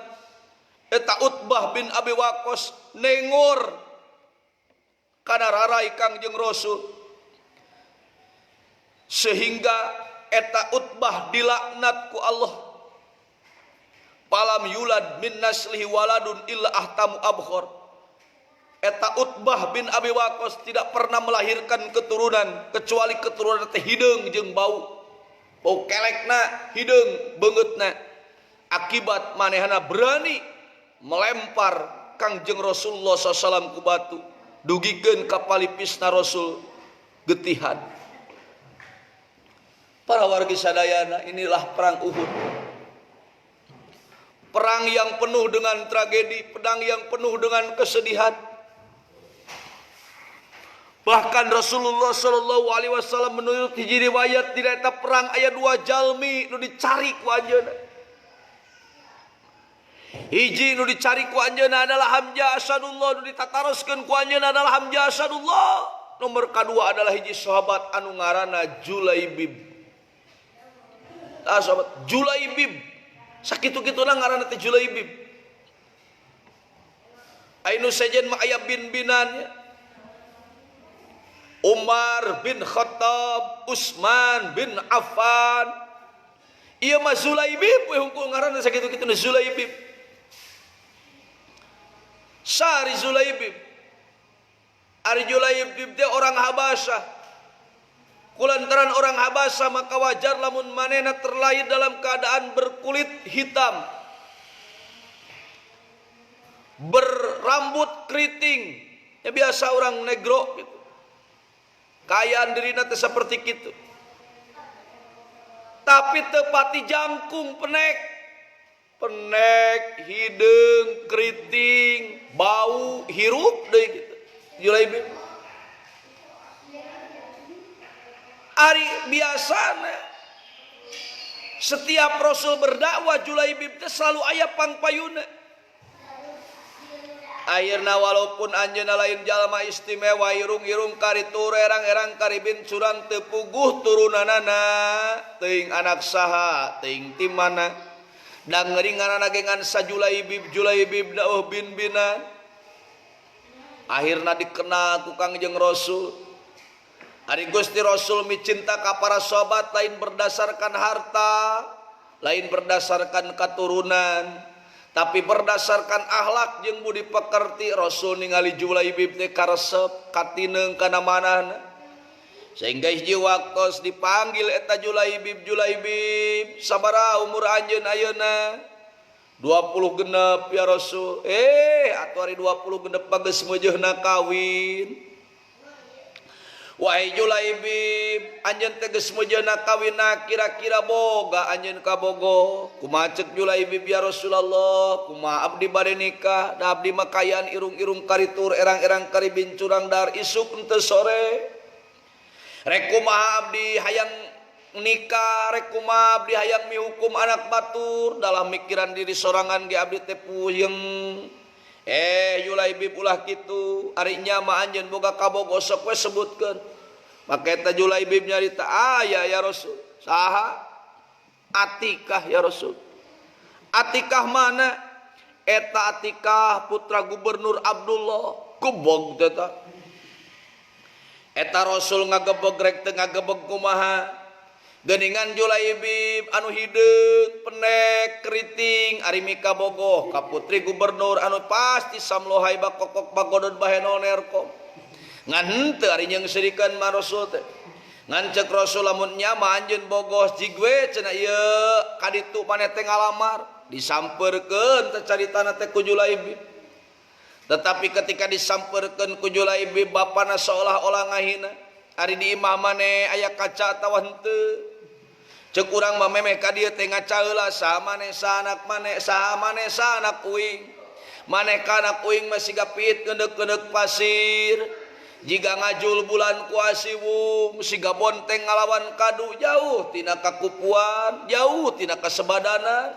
Eta Utbah bin Abi Waqqas nengor kana rarai Kangjeng Rasul, sehingga eta Utbah dilaknat ku Allah. Palam yulad min naslihi waladun illa ahtamu abkhor. Eta Utbah bin Abi Waqqas tidak pernah melahirkan keturunan kecuali keturunan teh hideung jeung bau kelekna, hideung beungeutna. Akibat manehna berani melempar Kangjeng Rasulullah SAW ku batu, dugikeun ka palipisna Rasul getihan. Para wargi sadayana, inilah perang Uhud. Perang yang penuh dengan tragedi, perang yang penuh dengan kesedihan. Bahkan Rasulullah sallallahu alaihi wasallam menurut hiji riwayat dina eta perang aya 2 jalmi nu dicari ku anjeunna. Hiji nu dicari ku anjeunna adalah Hamzah Asadullah, nu ditataroskeun ku anjeunna adalah Hamzah Asadullah. Nomor kedua adalah hiji sahabat anu ngaranna Julaibib. Sahabat Julaibib. Sakitu-kituna ngaranna teh Julaibib. Ainu sejen mah aya bin-binannya. Umar bin Khattab, Utsman bin Affan. Ieu mah Julaibib we hungkul ngaranna sakitu-kituna Julaibib. Sari Julaibib. Ari Julaibib teh orang Habasyah. Kulantaran orang Habasyah maka wajar lamun manehna terlahir dalam keadaan berkulit hitam, berambut keriting. Ya biasa orang negro gitu. Kayaan dirina teh seperti kitu. tapi tepati jangkung penek hidung keriting bau hirup deui kitu Julaibib ari biasana setiap Rasul berdakwah Julaibib teh selalu aya pangpayuna ayeuna walaupun anjeunna lain jalma istimewa irung-irung karitur erang-erang karibin curang teu puguh turunanana teuing anak saha teuing ti mana da ngeringanan gengan Julaibib dauh bin-binan akhirna dikenal ku Kangjeng Rasul ari Gusti Rasul micinta ka para sahabat lain berdasarkan harta lain berdasarkan keturunan tapi berdasarkan akhlak jeung budi pekerti Rasul ningali Julaibib teh karesep katineung kana manahna sehingga hiji waktos dipanggil eta Julaibib sabaraha umur anjeun ayeuna 20 genep ya Rasul atuh ari 20 genep bageus meujeuhna kawin wahai Julaibib anjeun teh geus meujeuhna kawinna kira-kira boga anjeun kabogo kumaha ceuk Julaibib ya Rasulullah kumaha abdi bade nikah da abdi makayan irung-irung karitur erang-erang karibin curang dar isuk henteu sore rek kumaha abdi hayang nikah rek kumaha abdi hayang mihukum anak batur dalam mikiran diri sorangan ge abdi teh puyeng Julaibib ulah kitu ari nya mah anjeun boga kabogo sok we sebutkeun maka eta Julaibib nyarita aya ya Rasul saha Atikah ya Rasul Atikah mana eta Atikah putra gubernur Abdullah kubog eta eta Rasul ngagebeg rek teu ngagebeg kumaha geuningan Julaibib anu hideung penek keriting ari mika bogoh ka putri gubernur anu pasti samlohai bakokok bagodon bahe nonerko ngan henteu ari nyeungsirikeun ma Rasul teh ngan ceuk Rasul lamun nya mah anjeun bogoh jigwe cenah ieu kaditu maneh teh ngalamar disampeurkeun teh caritana teh ku Julaibib tetapi ketika disampeurkeun ku Julaibib bapana seolah-olah ngahina ari di imah maneh aya kaca atawa henteu ceuk urang mah memeh ka dieu teh ngacaheula saha maneh saha anak uing maneh ka anak uing mah siga pit keundek-keundek pasir jiga ngajul bulan ku asiwung siga bonteng ngalawan kadu jauh tina kakupuan jauh tina kasebadanan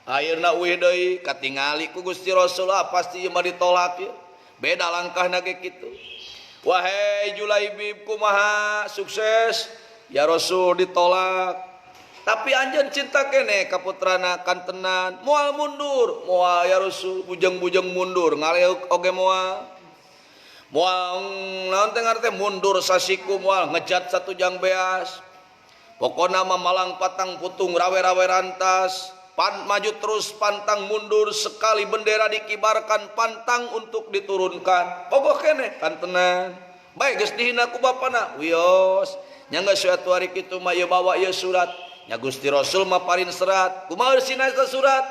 ayeuna uih deui katingali ku Gusti Rasulullah pasti ieu mah ditolak ye beda langkahna ge kitu wahai Julaibib kumaha sukses ya Rasul ditolak tapi anjeun cinta kene ka putrana kantenan moal mundur moal ya Rasul bujang-bujang mundur ngaleuk oge moal naon teh ngarti mundur sasiku moal ngejat satu jang beas pokona mah malang patang putung rawe-rawe rantas maju terus pantang mundur sekali bendera dikibarkan pantang untuk diturunkan pogoh kene kantenan bae geus dihina ku bapana wios nyangga suatu hari kitu mah ieu bawa ieu surat nya Gusti Rasul mah parin serat kumaha sina eta surat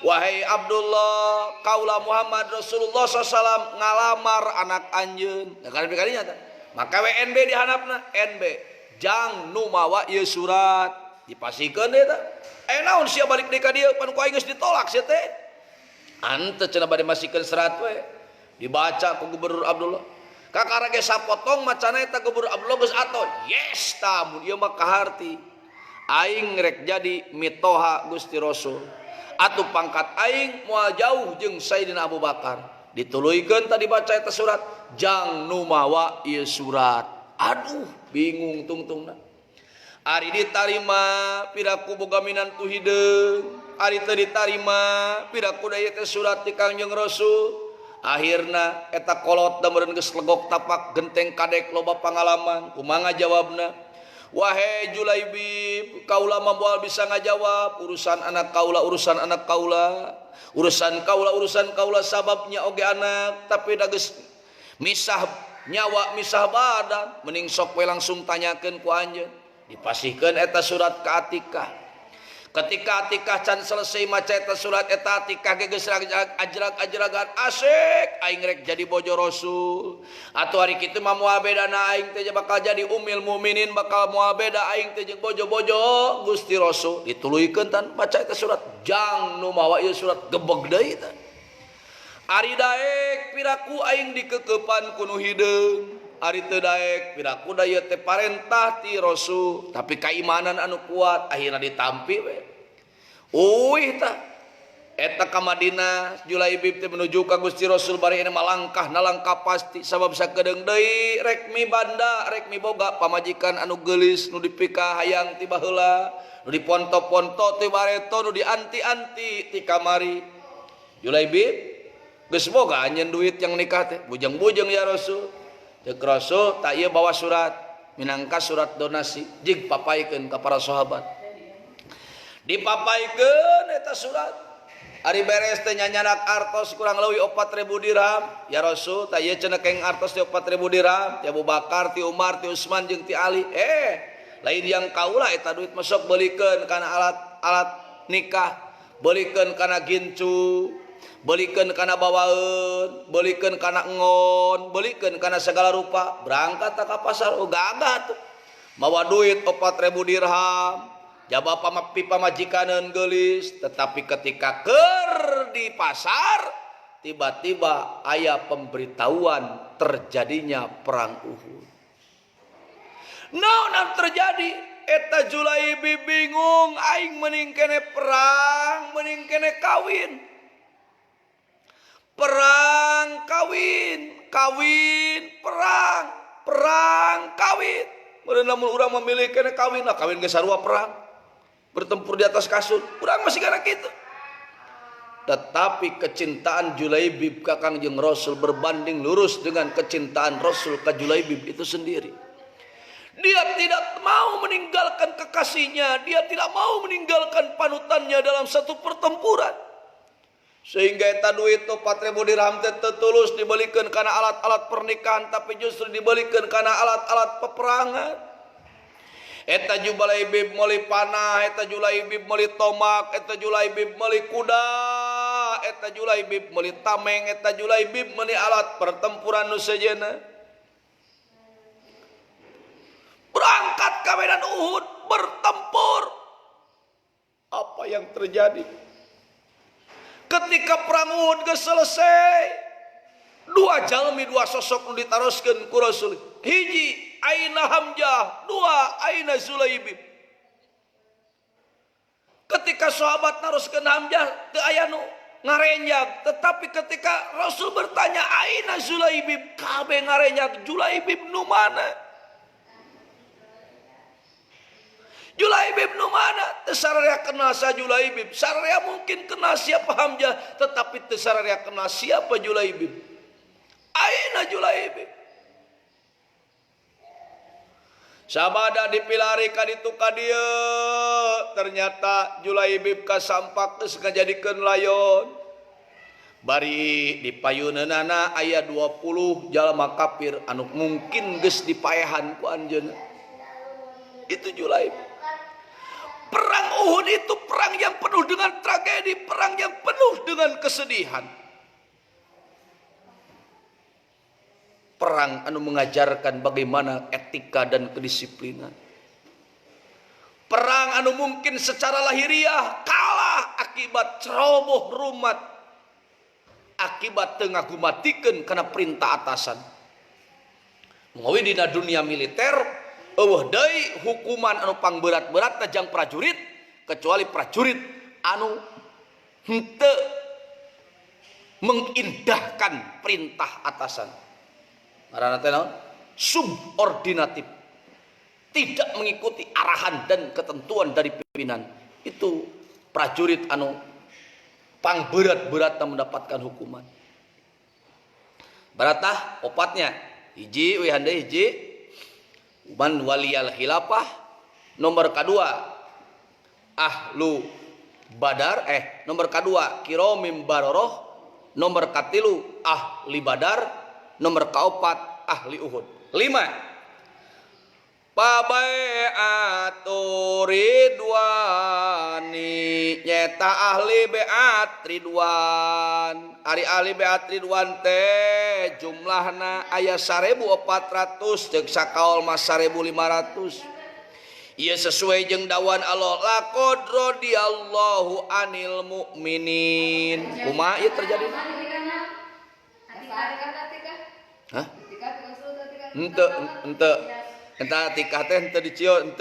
wahai Abdullah kaula Muhammad Rasulullah SAW ngalamar anak anjeun da kali-kalinya tah maka WNB dihanapna NB jang nu mawa ieu surat dipasikeun deui tah naon sia balik deui ka dieu pan ku aing geus ditolak sia teh henteu cenah bade masikeun serat we dibaca ku Gubernur Abdullah kakara ge sapotong macana eta Gubernur Abdullah geus atoh yes tamun ieu mah kaharti aing rek jadi mitoha Gusti Rasul atuh pangkat aing moal jauh jeung Sayyidina Abu Bakar dituluykeun tadi baca eta surat jang nu mawa ieu surat aduh bingung tungtungna ari ditarima piraku boga minantu hideung ari teu ditarima piraku da ieu teh surat ti Kangjeng Rasul akhirna eta kolot da meureun geus legok tapak genteng kadek loba pangalaman kumaha ngajawabna wahai Julaibib kaula mah moal bisa ngajawab urusan anak kaula urusan kaula sababnya oge anak tapi da geus misah nyawa misah badan mending sok we langsung tanyakeun ku anjeun dipasihkeun eta surat ka Atikah ketika can selesai maca eta surat eta tika geus ajrag-ajragan asik aing rek jadi bojo Rasul atuh hari kitu mah moal bedana aing teh bakal jadi umil mukminin bakal moal beda aing teh jeung bojo-bojo Gusti Rasul dituluykeun tan maca eta surat jang nu mawa ieu surat gebeg deui tah ari daek piraku aing dikekepan ku nu hideung ari teu daek piraku da ieu teh parentah ti Rasul tapi kaimanan anu kuat akhirna ditampi we uih tah eta ka Madinah Julaibib teh menuju ka Gusti Rasul bari ena malangkah nalangkah pasti sabab sakedeung deui rek mi banda rek mi boga pamajikan anu geulis nu dipikah hayang ti baheula nu diponto-ponto ti bareto nu dianti-anti ti kamari Julaibib geus boga anjeun duit yang nikah teh bujang-bujang ya Rasul Cek Rasul tak ieu bawa surat minangka surat donasi jig papaikeun ka para sahabat dipapaikeun eta surat ari beres teh nyanyanak artos kurang leuwih 4.000 dirham ya Rasul tak ieu cenah keng artos teh 4.000 dirham ti Abu Bakar ti Umar ti Utsman jeung ti Ali lain yang kaula eta duit masuk beulikeun kana alat nikah beulikeun kana gincu beulikeun kana bawaeun, beulikeun kana engon, beulikeun kana segala rupa. Berangkat ka pasar gagah tuh. Mawa duit 4.000 dirham. Jaba pamajikaneun geulis, tetapi ketika keur di pasar tiba-tiba aya pemberitahuan terjadinya perang Uhud. Naon terjadi? Eta Julaibib bingung aing mending kene perang, mending kene kawin. Perang kawin, kawin perang, perang kawin. Meureun lamun urang memilih kene kawin, lah kawin geus sarua perang. Bertempur di atas kasur, urang masih kana kitu. Tetapi kecintaan Julaibib ka Kangjeng Rasul berbanding lurus dengan kecintaan Rasul ka Julaibib itu sendiri. Dia tidak mau meninggalkan kekasihnya, dia tidak mau meninggalkan panutannya dalam satu pertempuran. Sehingga eta duit 4.000 dirham teh tulus dibelikeun kana alat-alat pernikahan tapi justru dibelikeun kana alat-alat peperangan. Eta Julaibib meuli panah, eta Julaibib meuli tomak, eta Julaibib meuli kuda, eta Julaibib meuli tameng, eta Julaibib meuli alat pertempuran nu sejeuna. Berangkat ke medan Uhud bertempur. Apa yang terjadi? Ketika perang Uhud geus selesai, dua jalmi dua sosok nu ditaroskeun ku Rasul. Hiji aina Hamzah, dua aina Julaibib. Ketika sahabat naroskeun Hamzah teu aya nu ngarenjag, tetapi ketika Rasul bertanya aina Julaibib, kabeh ngarenjag Julaibib nu mana? Julaibib nu mana? Teu sararea kenal sa Julaibib. Sararea mungkin kenal siapa Hamzah, tetapi teu sararea kenal siapa Julaibib. Aina Julaibib? Sabada dipilari ka ditu ka dieu, ternyata Julaibib kasampak geus ngajadikeun layon. Bari dipayuneunana aya 20 jalma kafir anu mungkin geus dipaehan ku anjeunna. Itu Julaibib. Perang Uhud itu perang yang penuh dengan tragedi, perang yang penuh dengan kesedihan. Perang anu mengajarkan bagaimana etika dan kedisiplinan. Perang anu mungkin secara lahiriah kalah akibat ceroboh rumat, akibat teu ngagumatikeun kana perintah atasan. Mengawi dina dunia militer eueuh deui hukuman anu pangberat-berat tajang prajurit kecuali prajurit anu henteu mengindahkan perintah atasan. Ngaranna teh naon? Subordinatif. Tidak mengikuti arahan dan ketentuan dari pimpinan. Itu prajurit anu pangberat-berat mendapatkan hukuman. Baratah opatnya hiji we handai hiji man waliyal khilafah, nomor kedua ahlu badar nomor kedua kiromim baroroh, nomor katilu ahli badar, nomor keempat ahli Uhud. 5 Pabai'atu ridwani nyeta ahli beat ridwan. Ari ahli beat ridwan teh jumlahna aya 1400 jeung sakaol mas 1500. Ieu sesuai jeung dawan Allah laqad radhiyallahu anil mu'minin. Kumaha ieu terjadi? Hah? Henteu entah tikah teh ente dicios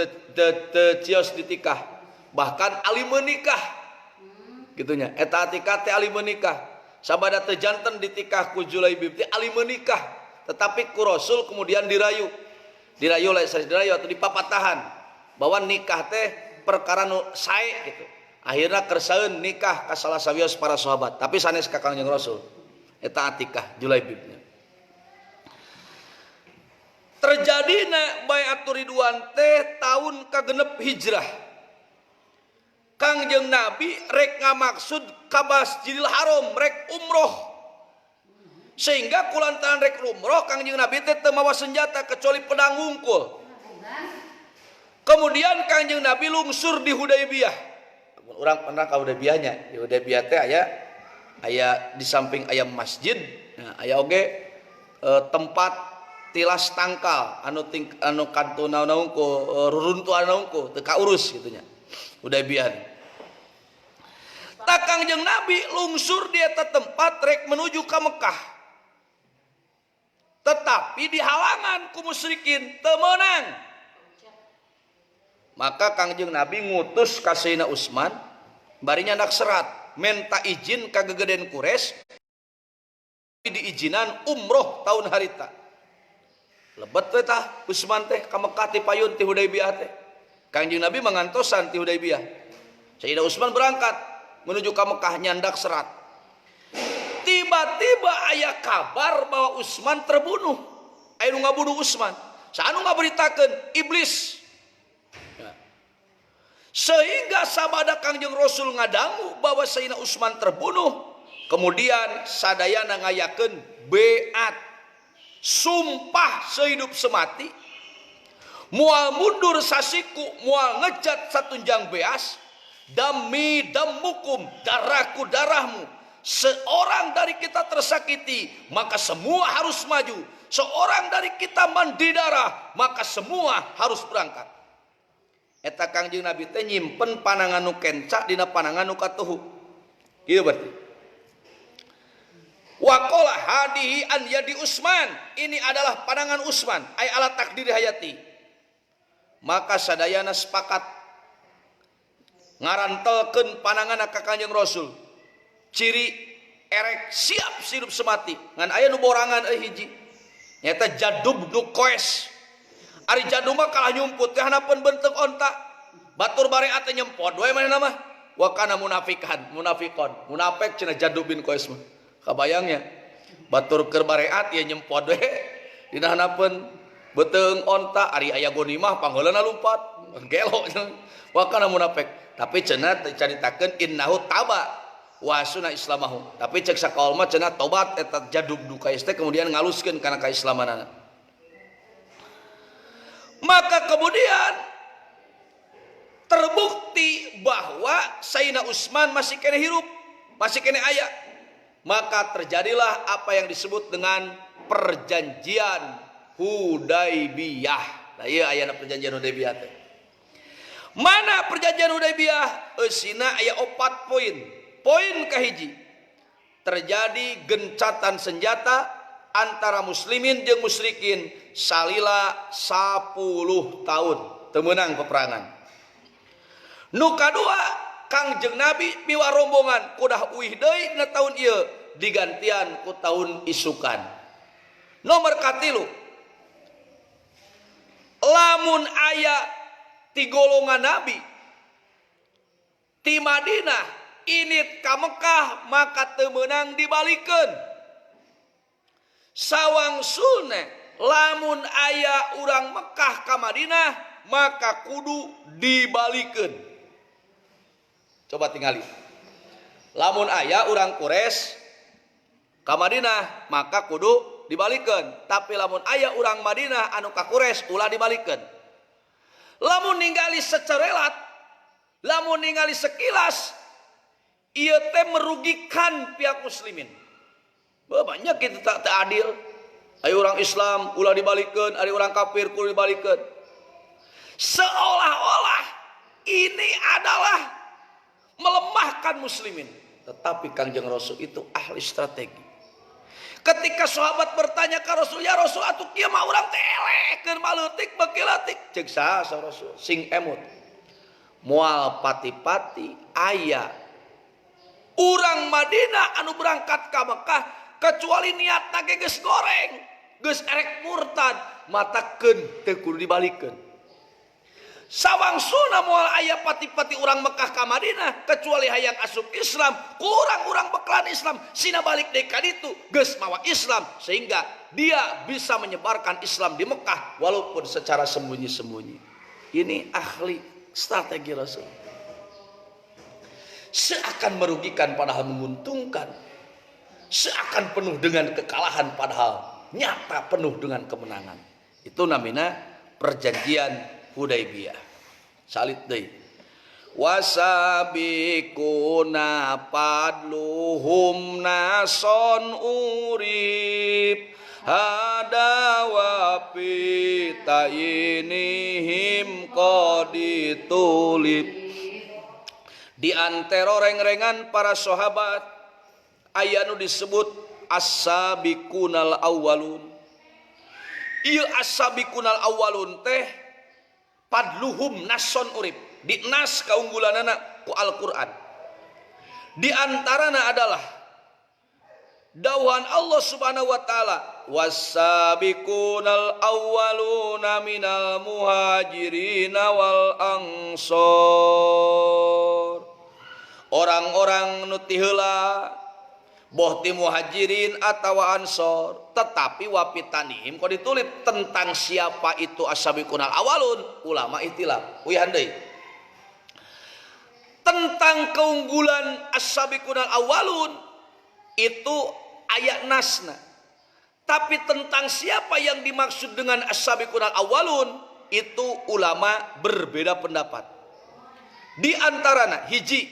cios ditikah, bahkan ali menikah gitunya. Eta tikah teh ali menikah, sabada teh janten ditikah ku Julaibib teh ali menikah, tetapi ku Rasul kemudian dirayu atau dipapatahan bahwa nikah teh perkara nu sae gitu. Akhirnya kersaeun nikah ka salah sawios para sahabat, tapi sanes ka Kangjeng Rasul. Eta atikah Julaibibnya. Terjadina baiatur ridwan teh tahun kagenep hijrah. Kangjeng Nabi rek ngamaksud ka Masjidil Haram rek umroh. Sehingga kulantaran rek umroh Kangjeng Nabi teh teu mawa senjata kecuali pedang ngungkul. Kemudian Kangjeng Nabi lungsur di Hudaybiyah. Urang pernah ka Hudaybiyahnya. Di Hudaybiyah teh aya di samping aya masjid, nah, aya oge tempat tilas tangkal anu kantuna naungku ruruntuhan naungku teu kaurus gitunya Hudaybiyah. Kangjeng Nabi lungsur di eta tempat rek menuju ka Mekah. Tetapi dihalangan ku musyrikin teu meunang. Maka Kangjeng Nabi ngutus ka Sayyidina Utsman bari nyandak serat minta izin ka gegeden Quraisy diizinan umroh tahun harita. Lebet teh tah Utsman teh ka Mekah ti payun ti Hudaybiyah teh. Kangjeng Nabi mangantosan ti Hudaybiyah. Sayyidina Utsman berangkat menuju ka Mekah nyandak serat. Tiba-tiba aya kabar bahwa Utsman terbunuh. Aya nu ngabunuh Utsman. Saanu ngaberitakeun iblis. Ya. Sehingga sabada Kangjeng Rasul ngadangu bahwa Sayyidina Utsman terbunuh, kemudian sadayana ngayakeun beat sumpah sehidup semati, mual mundur sasiku, mual ngejat satunjang beas, dami damukum, darahku darahmu. Seorang dari kita tersakiti, maka semua harus maju. Seorang dari kita mandi darah, maka semua harus berangkat. Eta Kangjeng Nabi teh nyimpen panangan nu kenca dina panangan nu katuhu. Ieu berarti waqala hadihi an yadi Utsman, ini adalah pandangan Utsman ay ala takdir hayati. Maka sadayana sepakat ngarantelkeun pandanganna ka Kanjeng Rasul. Ciri erek siap hidup semati ngan aya nu borangan hiji nyata Jadub nu Qais. Ari Jadub mah kalah nyumput teh hanapeun bentuk onta batur bareat teh nyempot we manehna mah wa kana munafikan munafik cenah Jadub bin Qais mah. Kabayangnya batur keur bareat ieu nyempot we dina hanapeun beuteung onta ari aya gonimah pangheulana lumpat gelo wa kana munafik. Tapi cenah dicaritakeun innahu taba wa sunna islamahu, tapi cek sakaol mah cenah tobat eta Jadub du Qais teh kemudian ngaluskeun kana kaislamanana. Maka kemudian terbukti bahwa Sayyidina Utsman masih kene hirup, masih kene aya. Maka terjadilah apa yang disebut dengan perjanjian Hudaybiyah. Nah iya aya perjanjian Hudaybiyah teh. Mana perjanjian Hudaybiyah? Eusina aya 4 poin. Poin kahiji, terjadi gencatan senjata antara muslimin jeung musyrikin salila 10 tahun teu meunang peperangan. Nu kadua, Kangjeng Nabi miwah rombongan kudah uih deui dina taun ieu digantian ku taun isukan. Nomor katilu, lamun aya ti golongan Nabi ti Madinah init ka Mekah maka teu meunang dibalikeun. Sawangsulna lamun aya urang Mekah ka Madinah maka kudu dibalikeun. Coba tingali. Lamun aya urang Quraisy ka Madinah maka kudu dibalikeun. Tapi lamun aya urang Madinah anu ka Quraisy ulah dibalikeun. Lamun ningali secerelat, lamun ningali sekilas, ieu teh merugikan pihak muslimin. Banyak itu tak adil. Aya orang Islam ulah dibalikeun, ari orang kafir kudu dibalikeun. Seolah-olah ini adalah melemahkan muslimin. Tetapi Kangjeng Rasul itu ahli strategi. Ketika sahabat bertanya ke Rasul, ya Rasul atuh kieu mah urang teh elekeun maleutik beuki leutik. Ceuk saha Rasul sing emut. Moal pati-pati aya urang Madinah anu berangkat ka Mekah kecuali niatna ge geus goreng, geus erek murtad, matakeun teu kudu dibalikeun. Sawangsuna moal aya pati-pati urang Mekah ka Madinah kecuali hayang asup Islam, kurang-urang bekelan Islam sina balik deui ka ditu geus mawa Islam sehingga dia bisa menyebarkan Islam di Mekah walaupun secara sembunyi-sembunyi. Ini ahli strategi Rasul. Seakan merugikan padahal menguntungkan, seakan penuh dengan kekalahan padahal nyata penuh dengan kemenangan. Itu namanya perjanjian Hudaybiyah. Salit deui. Wasabiquna padluhum nason urib hadawa pitainihim qaditulib. Di antara reng-rengan para sahabat aya nu disebut as-sabiqunal awwalun. Ieu as-sabiqunal awwalun teh padluhum nason urib, di nas kaunggulanana ku Al-Qur'an. Di antarana adalah dawuhan Allah Subhanahu wa taala, was-sabiqunal awwaluna minal muhajirin wal ansor. Orang-orang nu ti heula boh ti muhajirin atawa ansor, tetapi wapitanihim kok ditulis tentang siapa itu as-sabiqunal awalun, ulama ihtilaf. Uyahan deui. Tentang keunggulan as-sabiqunal awalun itu ayat nasna. Tapi tentang siapa yang dimaksud dengan as-sabiqunal awalun itu ulama berbeda pendapat. Di antarana hiji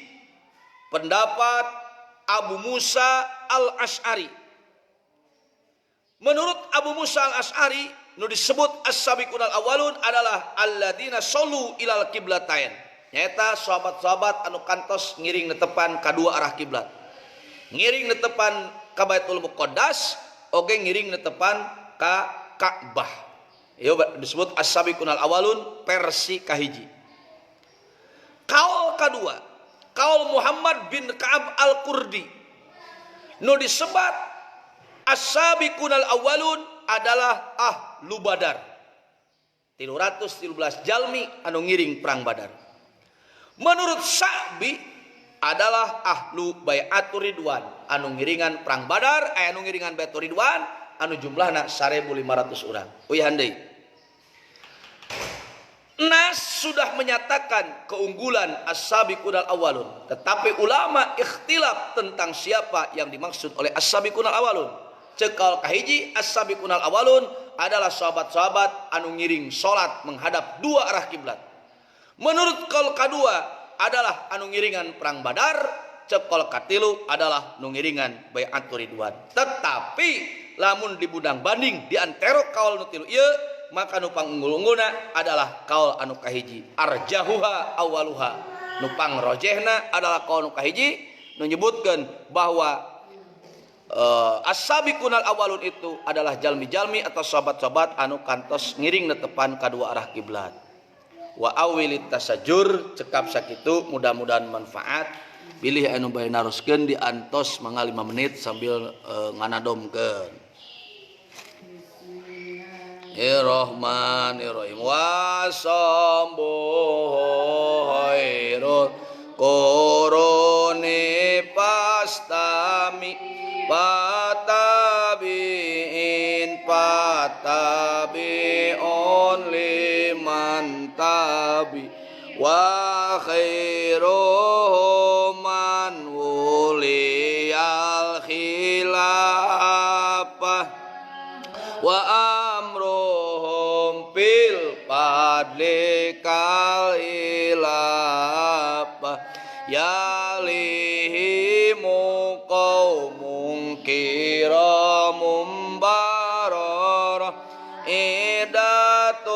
pendapat Abu Musa al-Ash'ari. Menurut Abu Musa al-Ash'ari, nu disebut as-sabiqunal awalun adalah alladzina shollu ilal qiblatain. Nyaeta sahabat-sahabat anu kantos ngiring netepan kadua arah kiblat. Ngiring netepan ka Baitul Muqaddas, oge ngiring netepan ka Ka'bah. Ieu disebut as-sabiqunal awalun versi kahiji. Kaul kadua, kaul Muhammad bin Ka'ab al-Qurdi, nu disebat as-sabiqunal awwalun adalah ahlu Badar. 313 jalmi anu ngiring perang Badar. Menurut Sa'bi adalah ahlu bai'atur ridwan, anu ngiringan perang Badar, anu ngiringan bai'atur ridwan, anu jumlahna 1.500 urang. Uyahan deui. Nas sudah menyatakan keunggulan as-sabiqunal awalun, tetapi ulama ikhtilaf tentang siapa yang dimaksud oleh as-sabiqunal awalun. Cekal kahiji as-sabiqunal awalun adalah sahabat-sahabat anu ngiring salat menghadap dua arah kiblat. Menurut kaul kadua adalah anu ngiringan perang Badar, cekal katilu adalah anu ngiringan bai'atur ridwan. Tetapi lamun dibundang banding di antara kaul nu tilu ieu, maka nu pangunggul-unggulna adalah kaul anu kahiji, arjahuha awaluha. Nu pangrojehna adalah kaul anu kahiji, nu nyebutkeun bahwa as-sabiqunal awalun itu adalah jalmi-jalmi atau sahabat-sahabat anu kantos ngiring netepan kadua arah kiblat. Wa awilit tasajur, cekap sakitu mudah-mudahan manfaat. Pilih anu bae naroskeun di antos mangga 5 menit sambil nganadomkeun. Irrahmanirrahim. Wasambu khairul quruni pastami patabiin patabiun liman tabi wa khairuhum man wuliyal khilafah wa amruhum bil padlika yalihimu qaumun kiramum barara idatum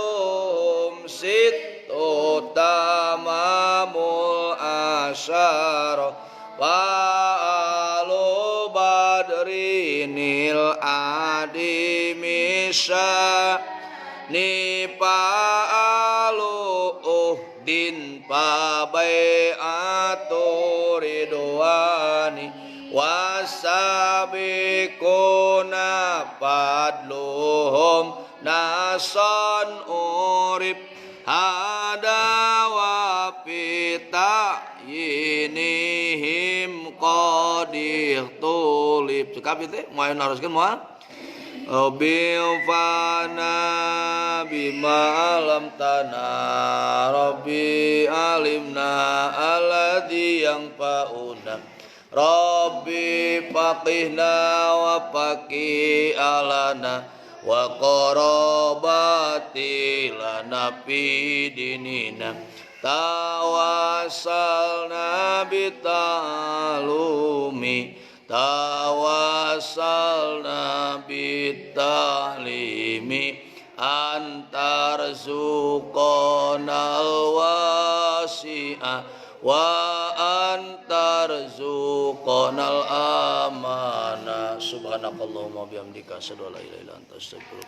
sittu tamamul asyara wa'alu badrinil adimisa nipa'alu uhdin pabai'atu ridwani wasabiquna padluhum nason urib hadawa pita yinihim qadir tulib cekap itu mau naruskan mau Rabbil fana bima alam tanah Rabbi alimna alladhi yang fauna Rabbi faqihna wa faqih alana wa qarabati lana fi dinina tawassalna bitalumi tawassalna bitalimi antar zuqonal wasi'ah wa antar zuqonal amana subhanakallahumma bihamdika asyhadu an la ilaha illa anta astaghfiruka